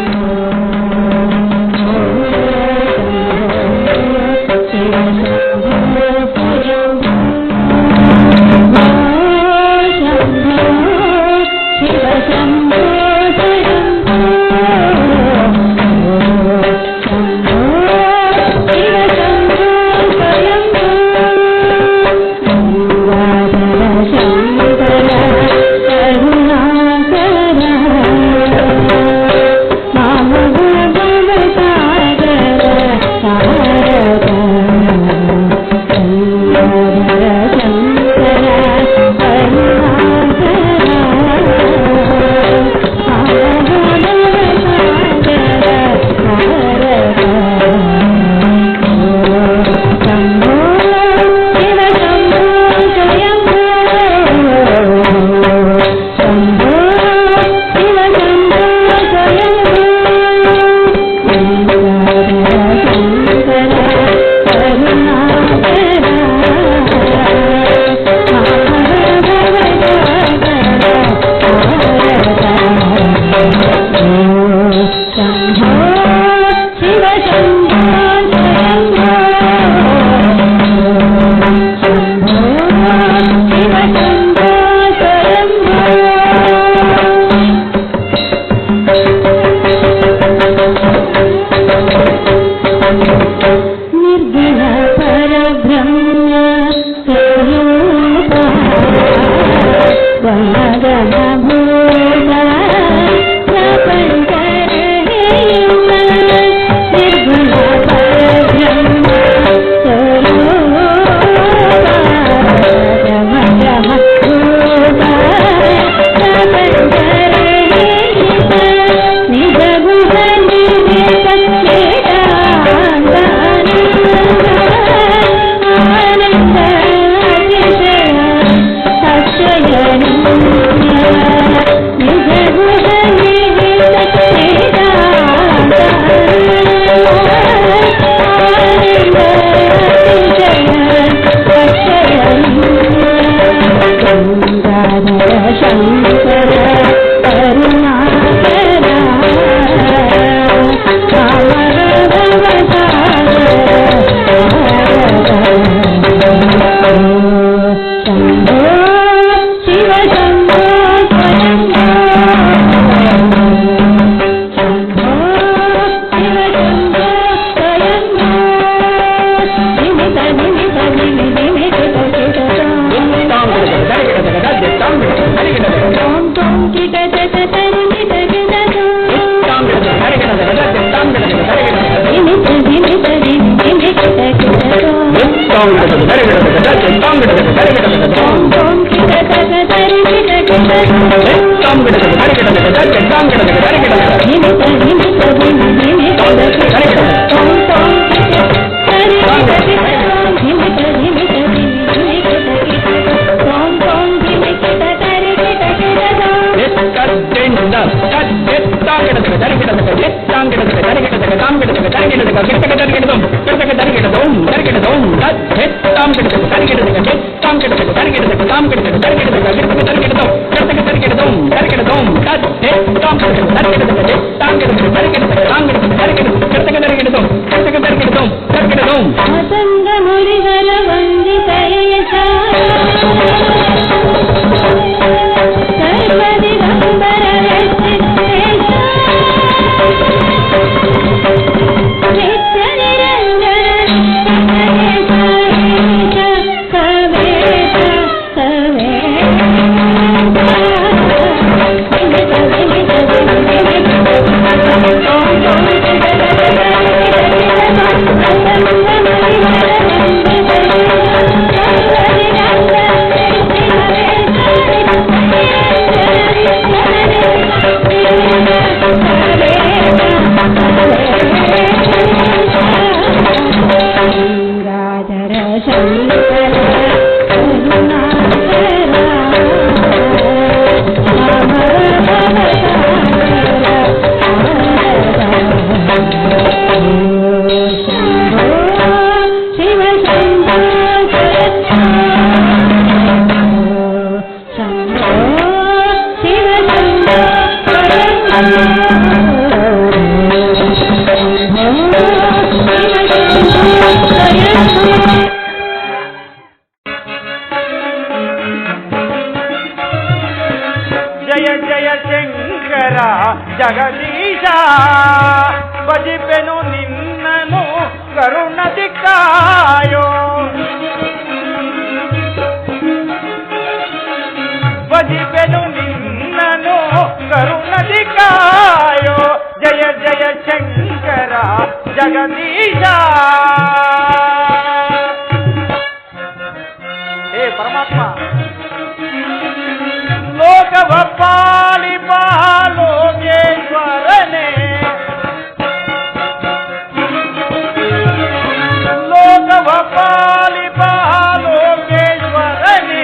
ಜಯ ಜಯ ಶಂಕರ ಜಗದೀಶ ಭಜಿಪೆನು ನಿನ್ನನು ಕರುಣದಿ ಕಾಯೋ ಭಜಿಪೆನು ನಿನ್ನನು ಕರುಣದಿ ಕಾಯೋ ಜಯ ಜಯ ಶಂಕರ ಜಗದೀಶ ಹೇ ಪರಮಾತ್ಮ ಲೋಕವ ಪಾಲಿಪ ಲೋಕೇಶ್ವರನೇ ಲೋಕವ ಪಾಲಿಪ ಲೋಕೇಶ್ವರನೇ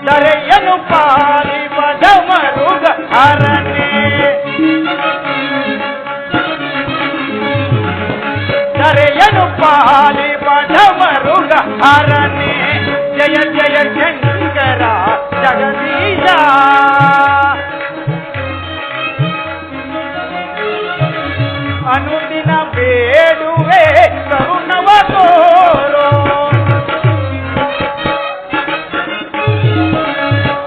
ದರೆಯನು ಪಾಲಿಪ ಧಮರುಗ ಹರನೇ ದರೆಯನು ಪಾಲಿಪ ಧಮರುಗ ಹರನೇ ಜಯ ಜಯ ಶಂಕರ ಜಗದೀಶ ಅನುದಿನ ಬೇಡುವೆ ಕರುಣವ ತೋರೋ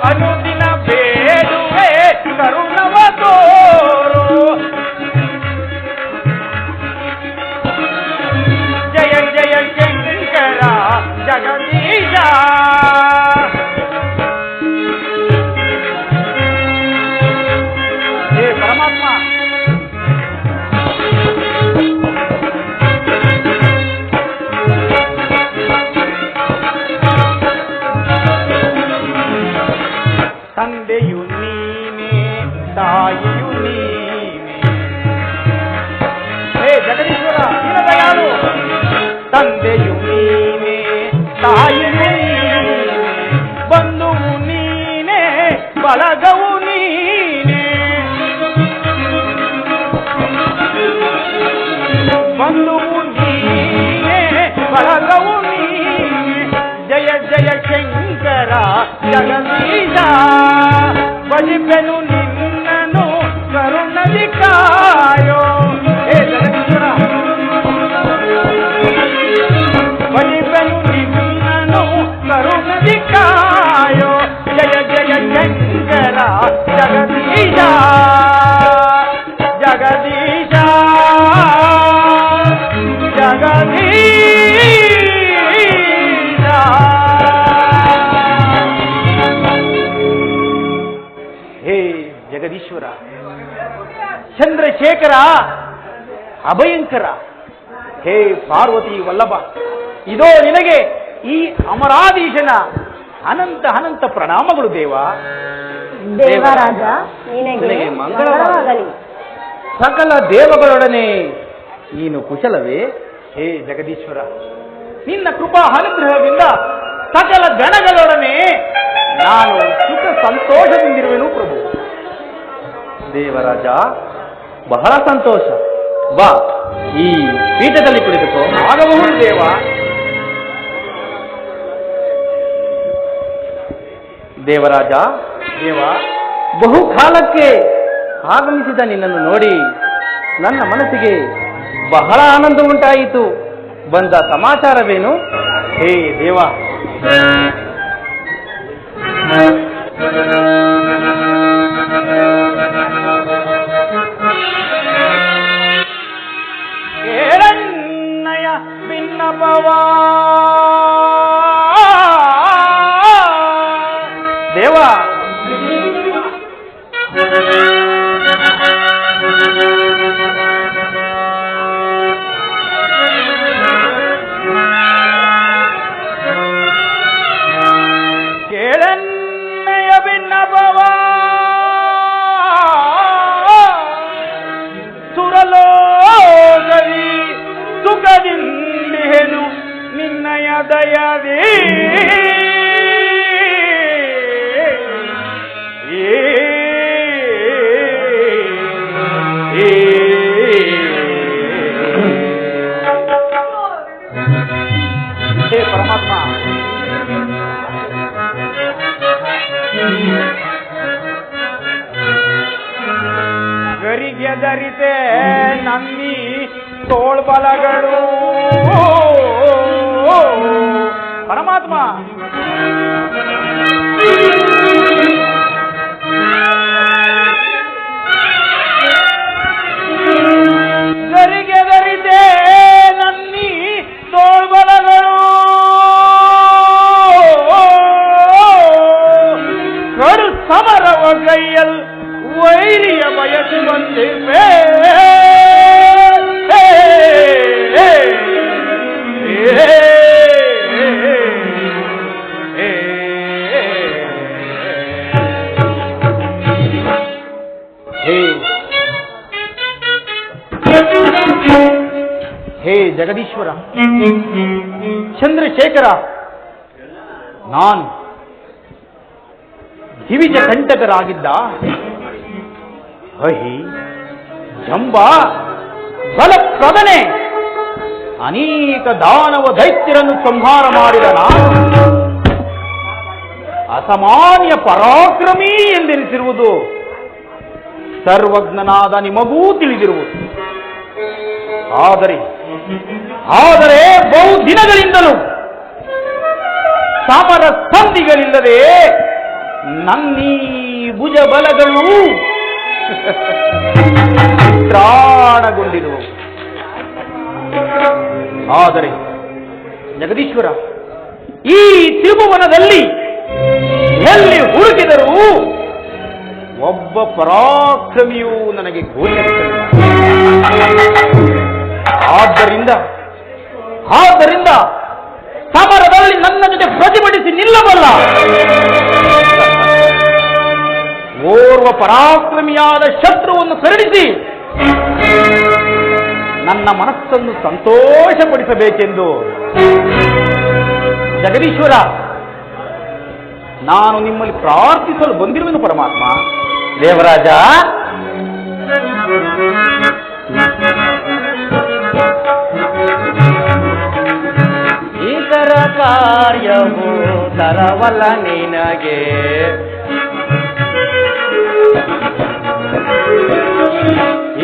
ಅನುದಿನ ಬೇಡುವೆ ಕರುಣವ ತೋರೋ ಜಯ ಜಯ ಶಂಕರ ಜಗದೀಶ ಹೇ ಪರಮಾತ್ಮ ತಂದೆಯು ನೀನೇ ತಾಯಿಯು ನೀನೇ ಹೇ ಜಗದೀಶ್ವರ ದೀನದಯಾಳು ತಂದೆಯು ನೀನೇ ತಾಯಿಯು ನೀನೇ ಬಂಧುವು ನೀನೇ ಬಳಗವು ನೀನೇ ಬಂಧುವು ನೀನೇ ಬಳಗವು ನೀನೇ ಜಯ ಜಯ ಶಂಕರ ಜಗದೀಶ ಭಜಿಪೆನು ನಿನ್ನನು ಕರುಣದಿ ಕಾಯೋ ಹೇ ಜಗದೀಶ್ವರ ಭಜಿಪೆನು ನಿನ್ನನು ಕರುಣದಿ ಕಾಯೋ ಜಯ ಜಯ ಶಂಕರ ಜಗದೀಶ ಜಗದೀಶ ಜಗದೀಶ ಹೇ ಜಗದೀಶ್ವರ ಚಂದ್ರಶೇಖರ ಅಭಯಂಕರ ಹೇ ಪಾರ್ವತಿ ವಲ್ಲಭ ಇದೋ ನಿನಗೆ ಈ ಅಮರಾಧೀಶನ ಅನಂತ ಅನಂತ ಪ್ರಣಾಮಗಳು ದೇವ. ದೇವರಾಜ ನಿನಗೆ ನಿನಗೆ ಮಂಗಳವಾಗಲಿ. ಸಕಲ ದೇವಗಳೊಡನೆ ನೀನು ಕುಶಲವೇ? ಹೇ ಜಗದೀಶ್ವರ, ನಿನ್ನ ಕೃಪಾ ಅನುಗ್ರಹದಿಂದ ಸಕಲ ಗಣಗಳೊಡನೆ ನಾನು ಸುಖ ಸಂತೋಷದಿಂದಿರುವೆನು ಪ್ರಭು. ದೇವರಾಜ, ಬಹಳ ಸಂತೋಷ. ಬಾ, ಈ ಪೀಠದಲ್ಲಿ ಕುಳಿತುಕೋ. ಆಗಬಹುದು ದೇವ. ದೇವರಾಜ, ದೇವ, ಬಹುಕಾಲಕ್ಕೆ ಆಗಮಿಸಿದ ನಿನ್ನನ್ನು ನೋಡಿ ನನ್ನ ಮನಸ್ಸಿಗೆ ಬಹಳ ಆನಂದ ಉಂಟಾಯಿತು. ಬಂದ ಸಮಾಚಾರವೇನು? ಹೇ ದೇವ, ಕೇಳನ್ನಯ ಭಿನ್ನಪವ ದೇವ. ಕೇಳನ್ನಯ ಭಿನ್ನಪವ ಸುರಲೋಕದಿ ಸುಖದಿಂದೇನು ನಿನ್ನಯ ದಯದೇ. ಹೇ ಪರಮಾತ್ಮ, ಗರಿಗೆ ಧರಿತೆ ನನ್ನಿ ತೋಳ್ಬಲಗಳು. ಪರಮಾತ್ಮ, ಗರಿಗೆ ಧರಿತೆ ನನ್ನಿ ತೋಳ್ಬಲಗಳು. ಕಡು ಸಮರವ ಕೈಯಲ್ ವೈರಿಯ ಬಯಸಿ ಬಂದಿವೆ. ಹೇ ಜಗದೀಶ್ವರ, ಚಂದ್ರಶೇಖರ, ನಾನು ದಿವಿಜ ಕಂಟಕರಾಗಿದ್ದ ಅಹಿ, ಜಂಬ, ಬಲಪ್ರದನೆ ಅನೇಕ ದಾನವ ದೈತ್ಯರನ್ನು ಸಂಹಾರ ಮಾಡಿದ ನಾನು ಅಸಾಮಾನ್ಯ ಪರಾಕ್ರಮಿ ಎಂದೆನಿಸಿರುವುದು ಸರ್ವಜ್ಞನಾದ ನಿಮಗೂ ತಿಳಿದಿರುವುದು. ಆದರೆ ಬಹು ದಿನಗಳಿಂದಲೂ ಸಮರ ಸಂಧಿಗಳಿಲ್ಲದೆ ನನ್ನೀ ಭುಜ ಬಲಗಳು ತ್ರಾಣಗೊಂಡಿರುವು. ಆದರೆ ಜಗದೀಶ್ವರ, ಈ ತ್ರಿಭುವನದಲ್ಲಿ ಎಲ್ಲಿ ಹುಡುಕಿದರೂ ಒಬ್ಬ ಪರಾಕ್ರಮಿಯೂ ನನಗೆ ಗೋಚರಿಸಲಿಲ್ಲ. ಆದ್ದರಿಂದ ಸಮರದಲ್ಲಿ ನನ್ನ ಜೊತೆ ಪ್ರತಿಭಟಿಸಿ ನಿಲ್ಲಬಲ್ಲ ಓರ್ವ ಪರಾಕ್ರಮಿಯಾದ ಶತ್ರುವನ್ನು ಕರುಣಿಸಿ ನನ್ನ ಮನಸ್ಸನ್ನು ಸಂತೋಷಪಡಿಸಬೇಕೆಂದು ಜಗದೀಶ್ವರ ನಾನು ನಿಮ್ಮಲ್ಲಿ ಪ್ರಾರ್ಥಿಸಲು ಬಂದಿರುವೆನು ಪರಮಾತ್ಮ. ದೇವರಾಜ, ಇತರ ಕಾರ್ಯವು ತರವಲ್ಲ ನಿನಗೆ,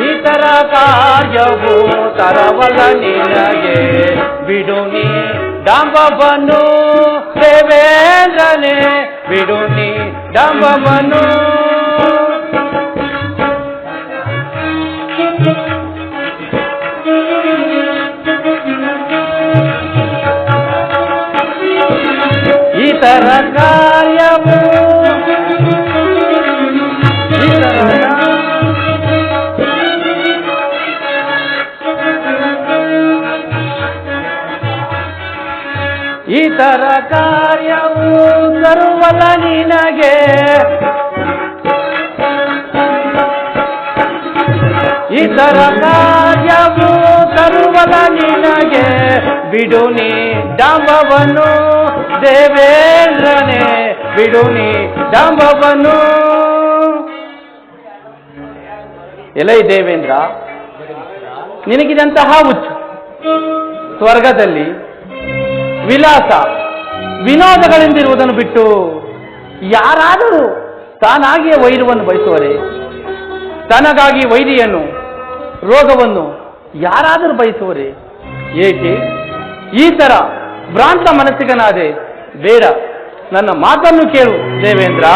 ಇತರ ಕಾರ್ಯವು ತರವಲ್ಲ ನಿನಗೆ. ಬಿಡು ನೀ ಡಂಬವನ್ನು ದೇವೇಂದ್ರನೇ, ಬಿಡು ನೀ ಡಂಬವನ್ನು. ಇತರ ಕಾರ್ಯವು ಇತರ ಕಾರ್ಯವು ತರುವಲ್ಲ ನಿನಗೆ, ಇತರ ಕಾರ್ಯವು ತರುವಲ್ಲ ನಿನಗೆ, ಬಿಡು ನೀ ಡಂಬವನ್ನು ದೇವೇಂದ್ರನೇ, ಬಿಡು ನೀ ಡಂಬವನ್ನು. ಎಲೈ ದೇವೇಂದ್ರ, ನಿನಗಿದಂತಹ ಹುಚ್ಚು ಸ್ವರ್ಗದಲ್ಲಿ ವಿಲಾಸ ವಿನೋದಗಳಿಂದಿರುವುದನ್ನು ಬಿಟ್ಟು ಯಾರಾದರೂ ತಾನಾಗಿಯೇ ವೈರವನ್ನು ಬಯಸುವರೆ? ತನಗಾಗಿ ವೈರಿಯನ್ನು ರೋಗವನ್ನು ಯಾರಾದರೂ ಬಯಸುವರೆ? ಏಕೆ ಈ ತರ ಭ್ರಾಂತ ಮನಸ್ಸಿಗನಾದೆ? ಬೇಡ, ನನ್ನ ಮಾತನ್ನು ಕೇಳು ದೇವೇಂದ್ರ.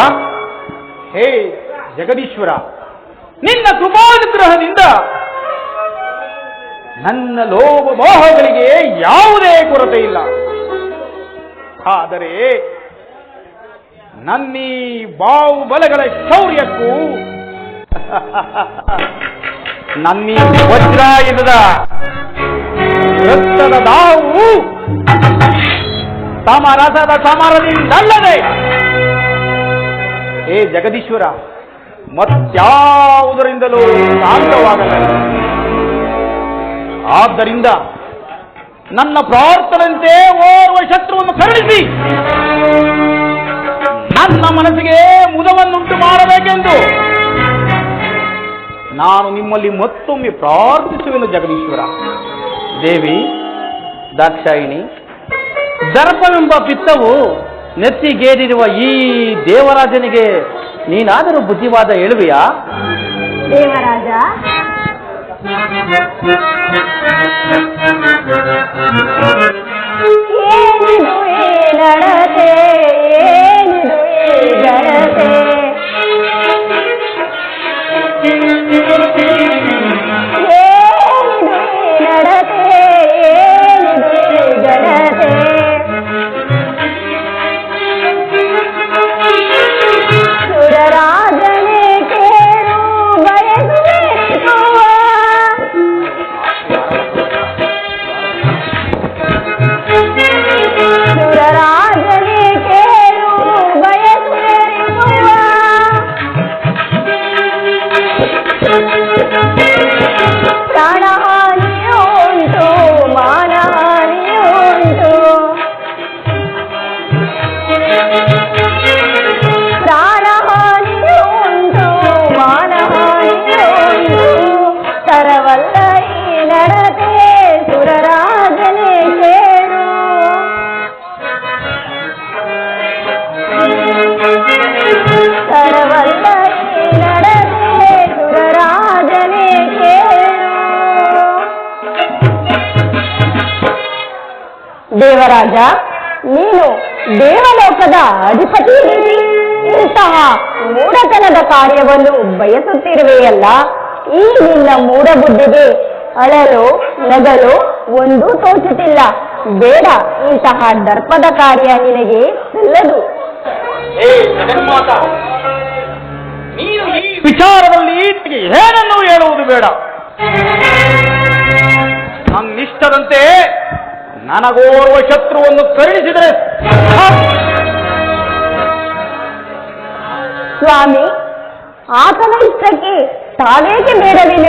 ಹೇ ಜಗದೀಶ್ವರ, ನಿನ್ನ ಕೃಪಾನುಗ್ರಹದಿಂದ ನನ್ನ ಲೋಭ ಮೋಹಗಳಿಗೆ ಯಾವುದೇ ಕೊರತೆ ಇಲ್ಲ. ಆದರೆ ನನ್ನೀ ಬಾಹುಬಲಗಳ ಶೌರ್ಯಕ್ಕೂ ನನ್ನೀ ವಜ್ರಾಯುಧದ ರಕ್ತದ ದಾವು ಸಮರಸದ ಸಮರದಿಂದಲ್ಲದೆ ಹೇ ಜಗದೀಶ್ವರ ಮತ್ಯಾವುದರಿಂದಲೂ ಶಾಂತವಾಗಲ್ಲ. ಆದ್ದರಿಂದ ನನ್ನ ಪ್ರಾರ್ಥನೆಯಂತೆ ಓರ್ವ ಶತ್ರುವನ್ನು ಕರುಣಿಸಿ ನನ್ನ ಮನಸ್ಸಿಗೆ ಮುದವನ್ನುಂಟು ಮಾಡಬೇಕೆಂದು ನಾನು ನಿಮ್ಮಲ್ಲಿ ಮತ್ತೊಮ್ಮೆ ಪ್ರಾರ್ಥಿಸುವೆನು ಜಗದೀಶ್ವರ. ದೇವಿ ದಾಕ್ಷಾಯಿಣಿ, ದರ್ಪವೆಂಬ ಪಿತ್ತವು ನೆತ್ತಿಗೇರಿರುವ ಈ ದೇವರಾಜನಿಗೆ ನೀನಾದರೂ ಬುದ್ಧಿವಾದ ಹೇಳುವೆಯಾ? ದೇವರಾಜ, ಏನಿದು ಈ ನಡತೆ, ಏನಿದು ಈ ಘನತೆ, ಏನಿದು ಈ ನಡತೆ, ಏನಿದು ಈ ಘನತೆ, ಸುರರಾಜನೇ ಕೇಳು ಬಯಸುವ, ಸುರರಾಜನೇ ಕೇಳು ಬಯಸುವ, ಪ್ರಾಣಹಾನಿಯುಂಟು ಮಾನಹಾನಿಯುಂಟು, ಪ್ರಾಣಹಾನಿಯುಂಟು ಮಾನಹಾನಿಯುಂಟು, ತರವಲ್ಲ ಈ ನಡತೆ ಸುರರಾಜನೇ ಕೇಳು, ತರವಲ್ಲ ಈ ನಡತೆ ಸುರರಾಜನೇ ಕೇಳು. ದೇವರಾಜ, ನೀನು ದೇವಲೋಕದ ಅಧಿಪತಿ, ಇಂತಹ ಮೂಢತನದ ಕಾರ್ಯವನ್ನು ಬಯಸುತ್ತಿರುವೆಯಲ್ಲ. ಈ ನಿನ್ನ ಮೂಢಬುದ್ಧಿಗೆ ಅಳಲು ನಗಲು ಒಂದೂ ತೋಚುತ್ತಿಲ್ಲ. ಬೇಡ, ಇಂತಹ ದರ್ಪದ ಕಾರ್ಯ ನಿನಗೆ ಸಲ್ಲದು. ಹೇ ಜಗನ್ಮಾತ, ನೀನು ಈ ವಿಚಾರದಲ್ಲಿ ಏನನ್ನೂ ಹೇಳುವುದು ಬೇಡ. ನನ್ನಿಷ್ಟದಂತೆ ನನಗೋರ್ವ ಶತ್ರುವನ್ನು ಕರುಣಿಸಿದರೆ ಸ್ವಾಮಿ, ಆತನ ಇಷ್ಟಕ್ಕೆ ತಾವೇಕೆ ಬೇಡವಿಲ್ಲ?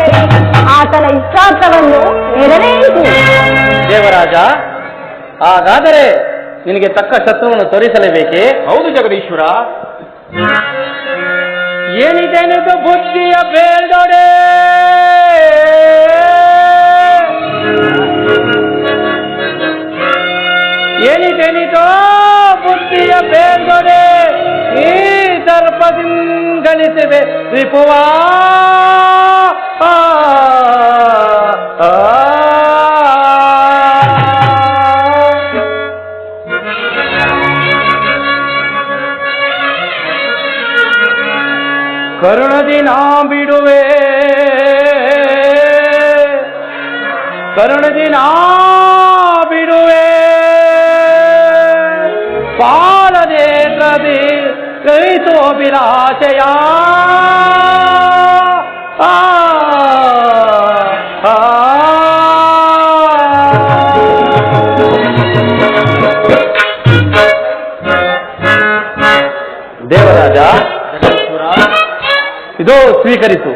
ಆತನ ಇಷ್ಟಾರ್ಥವನ್ನು ನೆರವೇರಿಸಿ. ದೇವರಾಜ, ಹಾಗಾದರೆ ನಿನಗೆ ತಕ್ಕ ಶತ್ರುವನ್ನು ತೋರಿಸಲೇಬೇಕೇ? ಹೌದು ಜಗದೀಶ್ವರ. ಏನಿದೆನದು ಬುದ್ಧಿಯ ಬೇಲ್ದೊಡೆ, ಏನಿದೆನಿದೋ ಬುದ್ಧಿಯ ಬೇಲ್ದೊಡೆ, ಈ ದರ್ಪದಿಂಗಳಿಸಿದೆ ರಿಪುವಾ. ಕರುಣದಿ ನಾ ಬಿಡುವೆ, ಕರುಣದಿ ನಾ ಬಿಡುವೆ, ಪಾಲದೆ ಕದಿ ಕೈತೋಬಿಲಾಶಯ. ಇದೋ ಸ್ವೀಕರಿಸು.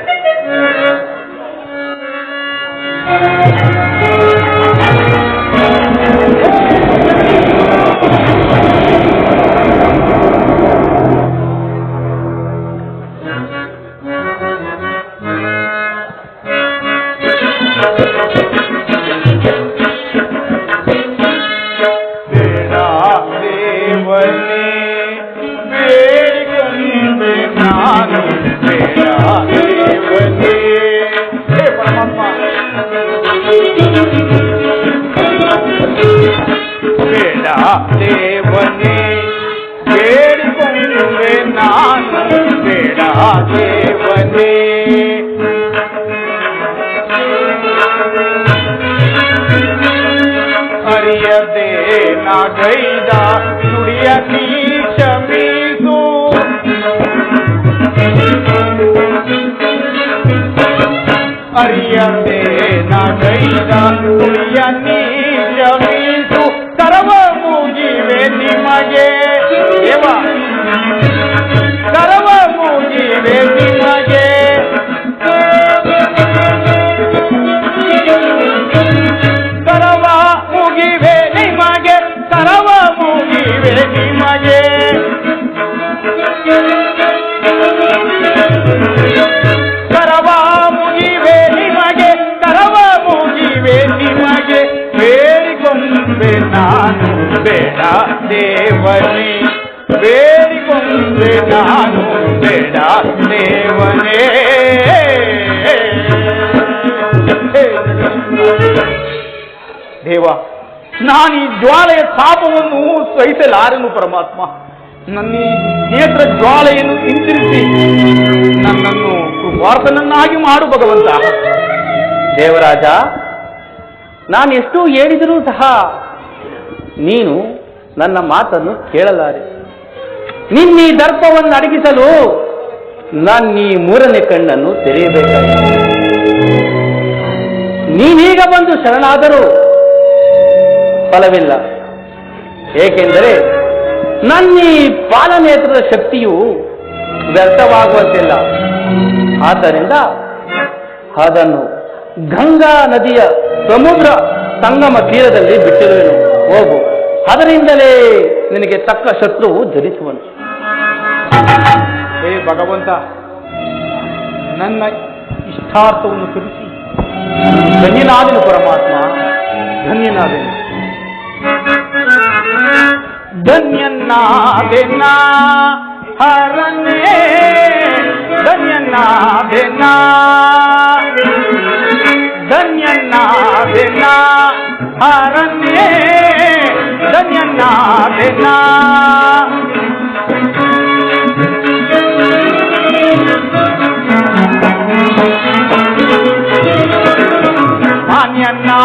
ದೇವನೇ ಬೇಡಿಕೊಂಡೆ ನಾನು ಬೇಡ ದೇವನೇ ಅರಿಯದೆ ನಾಗೈದ ನುಡಿಯ ನೀ ಕ್ಷಮಿಸು ಅರಿಯದೆ ನಾಗೈದ ನುಡಿಯ ನೀ ಕ್ಷಮಿಸು ಕರವ ಮುಗಿವೆ ನಿಮಗೆ ದೇವ ಕರವ ಮುಗಿವೆ ನಿಮಗೆ ಕರವ ಮುಗಿವೆ ನಿಮಗೆ ಕರವ ಮುಗಿವೆ ನಿಮಗೆ ಕರವ ಮುಗಿವೆ ನಿಮಗೆ ಕರವ ಮುಗಿವೆ ನಿಮಗೆ ಬೇಡಿಕೊಂಡೆ ನಾನು ಬೇಡ ದೇವನೇ ಬೇಡಿಕೊಂಡೆ ನಾನು ಬೇಡ ದೇವನೇ ದೇವ ನಾನು ಈ ಜ್ವಾಲೆಯ ತಾಪವನ್ನು ಸಹಿಸಲಾರೆನು ಪರಮಾತ್ಮ ನನ್ನ ಈ ನೇತ್ರ ಜ್ವಾಲೆಯನ್ನು ಹಿಂದಿರಿಸಿ ನನ್ನನ್ನು ಕೃಪಾರ್ಥನನ್ನಾಗಿ ಮಾಡು ಭಗವಂತ. ದೇವರಾಜ, ನಾನು ಎಷ್ಟು ಹೇಳಿದರೂ ಸಹ ನೀನು ನನ್ನ ಮಾತನ್ನು ಕೇಳಲಾರೆ. ನಿನ್ನೀ ದರ್ಪವನ್ನು ಅಡಗಿಸಲು ನನ್ನೀ ಮೂರನೇ ಕಣ್ಣನ್ನು ತೆರೆಯಬೇಕಾಗಿದೆ. ನೀನೀಗ ಬಂದು ಶರಣಾದರೂ ಫಲವಿಲ್ಲ. ಏಕೆಂದರೆ ನನ್ನೀ ಪಾಲನೇತ್ರದ ಶಕ್ತಿಯು ವ್ಯರ್ಥವಾಗುವಂತಿಲ್ಲ. ಆದ್ದರಿಂದ ಅದನ್ನು ಗಂಗಾ ನದಿಯ ಸಮುದ್ರ ಸಂಗಮ ತೀರದಲ್ಲಿ ಬಿಟ್ಟಿರುವೆನು. ಹೋಗು, ಅದರಿಂದಲೇ ನಿನಗೆ ತಕ್ಕ ಶತ್ರುವು ಜನಿಸುವನು. ಹೇ ಭಗವಂತ, ನನ್ನ ಇಷ್ಟಾರ್ಥವನ್ನು ತಿಳಿಸಿ ಧನ್ಯನಾದೆನು ಪರಮಾತ್ಮ, ಧನ್ಯನಾದೆನು. ಧನ್ಯನಾದೆನ ಹರನೇ ಧನ್ಯನಾದೆನ ಧನ್ಯನಾದೆನ ಹರನೇ ಧನ್ಯನಾದೆನ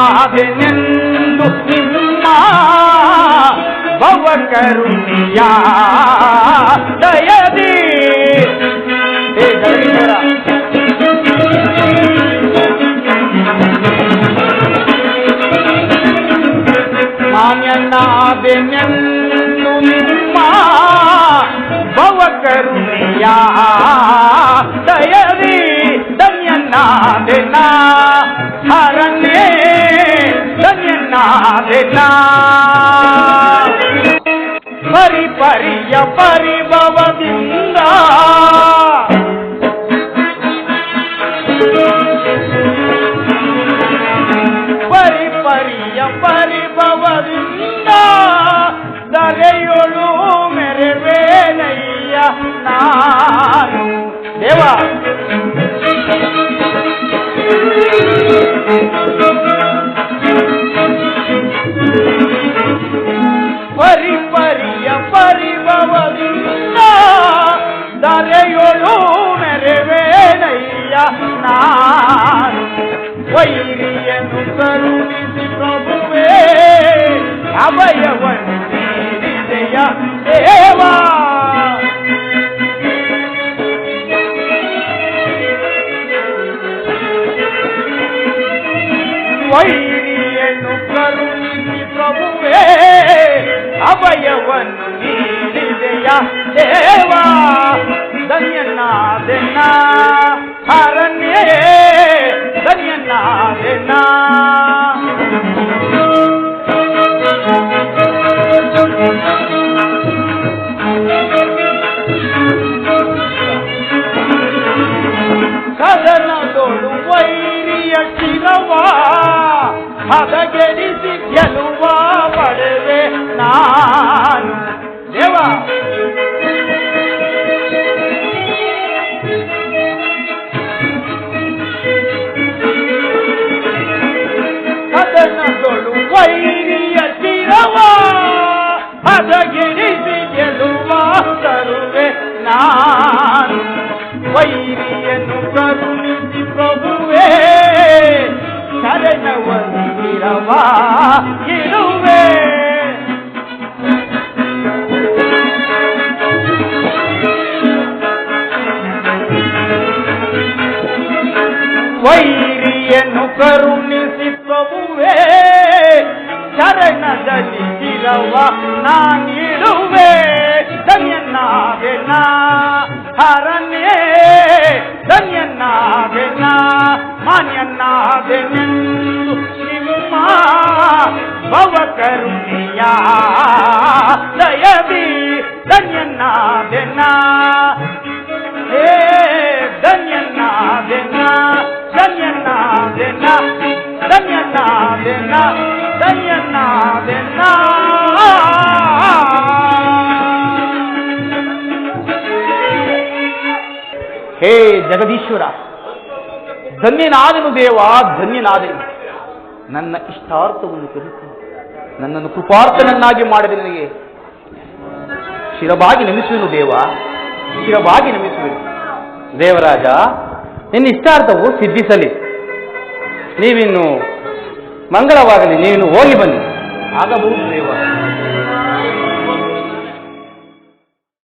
ಮಾನ್ಯನಾದೆನೆಂದು ನಿಮ್ಮ ಭವ ಕರುಣಿಯ ದಯದಿ ಮಾನ್ಯನಾದೆನೆಂದು ನಿಮ್ಮ ಭವ ಕರುಣಿಯ ದಯದಿ ಧನ್ಯನಾದೆನ ಹರನೇ ಧನ್ಯನಾದೆನ ಪರಿಪರಿಯ ಪರಿಭವದಿಂದ ಪರಿಪರಿಯ ಪರಿಭವದಿಂದ ದರೆಯೊಳು ಮೆರೆವೇನಯ್ಯ ನಾನು ದೇವ ಪರಿಪರಿಯ ಪರಿಭವದಿಂದ ದರೆಯೊಳು ಮೆರೆವೇನಯ್ಯ ನಾನು ವೈರಿಯನ್ನು ಕರುಣಿಸಿ ಪ್ರಭುವೇ ಅಭಯವನ್ನು ನೀಡಿದೆಯ ದೇವಾ ವೈರಿಯನ್ನು ಕರುಣಿಸಿ ಪ್ರಭುವೇ ಅಭಯವನ್ನು ನೀಡಿದೆಯ ದೇವಾ ಧನ್ಯನಾದೆನ ನಾನು ವೈರಿಯನ್ನು ಕರುಣಿಸಿ ಪ್ರಭುವೇ ಶರಣವಂದಿರವ ಇರುವೆ. ವೈರಿಯನ್ನು ಕರುಣಿಸಿ ಪ್ರಭುವೇ ಶರಣದಲ್ಲಿ ಇರವ ನಾನಿರುವೆ. ಧನ್ಯನಾದೆನ ಹರನೇ ಧನ್ಯನಾದೆನ ಮಾನ್ಯನಾದೆನೆಂದು ನಿಮ್ಮ ಭವ ಕರುಣೆಯ ದಯವಿ ಧನ್ಯನಾದೆನ ಹೇ ಧನ್ಯನಾದೆನ ಧನ್ಯನಾದೆನ ಧನ್ಯನಾದೆನ ಧನ್ಯನಾದೆನ. ಹೇ ಜಗದೀಶ್ವರ, ಧನ್ಯನಾದೆನು ದೇವ, ಧನ್ಯನಾದೆನು. ನನ್ನ ಇಷ್ಟಾರ್ಥವನ್ನು ಕಲಿತು ನನ್ನನ್ನು ಕೃಪಾರ್ಥನನ್ನಾಗಿ ಮಾಡಿದ ನಿನಗೆ ಶಿರವಾಗಿ ನಮಿಸುವೆನು ದೇವ, ಶಿರವಾಗಿ ನಮಿಸುವೆನು. ದೇವರಾಜ, ನಿನ್ನ ಇಷ್ಟಾರ್ಥವು ಸಿದ್ಧಿಸಲಿ. ನೀವಿನ್ನು ಮಂಗಳವಾಗಲಿ, ನೀವಿನ್ನು ಹೋಗಿ ಬನ್ನಿ. ಆಗಬಹುದು ದೇವ.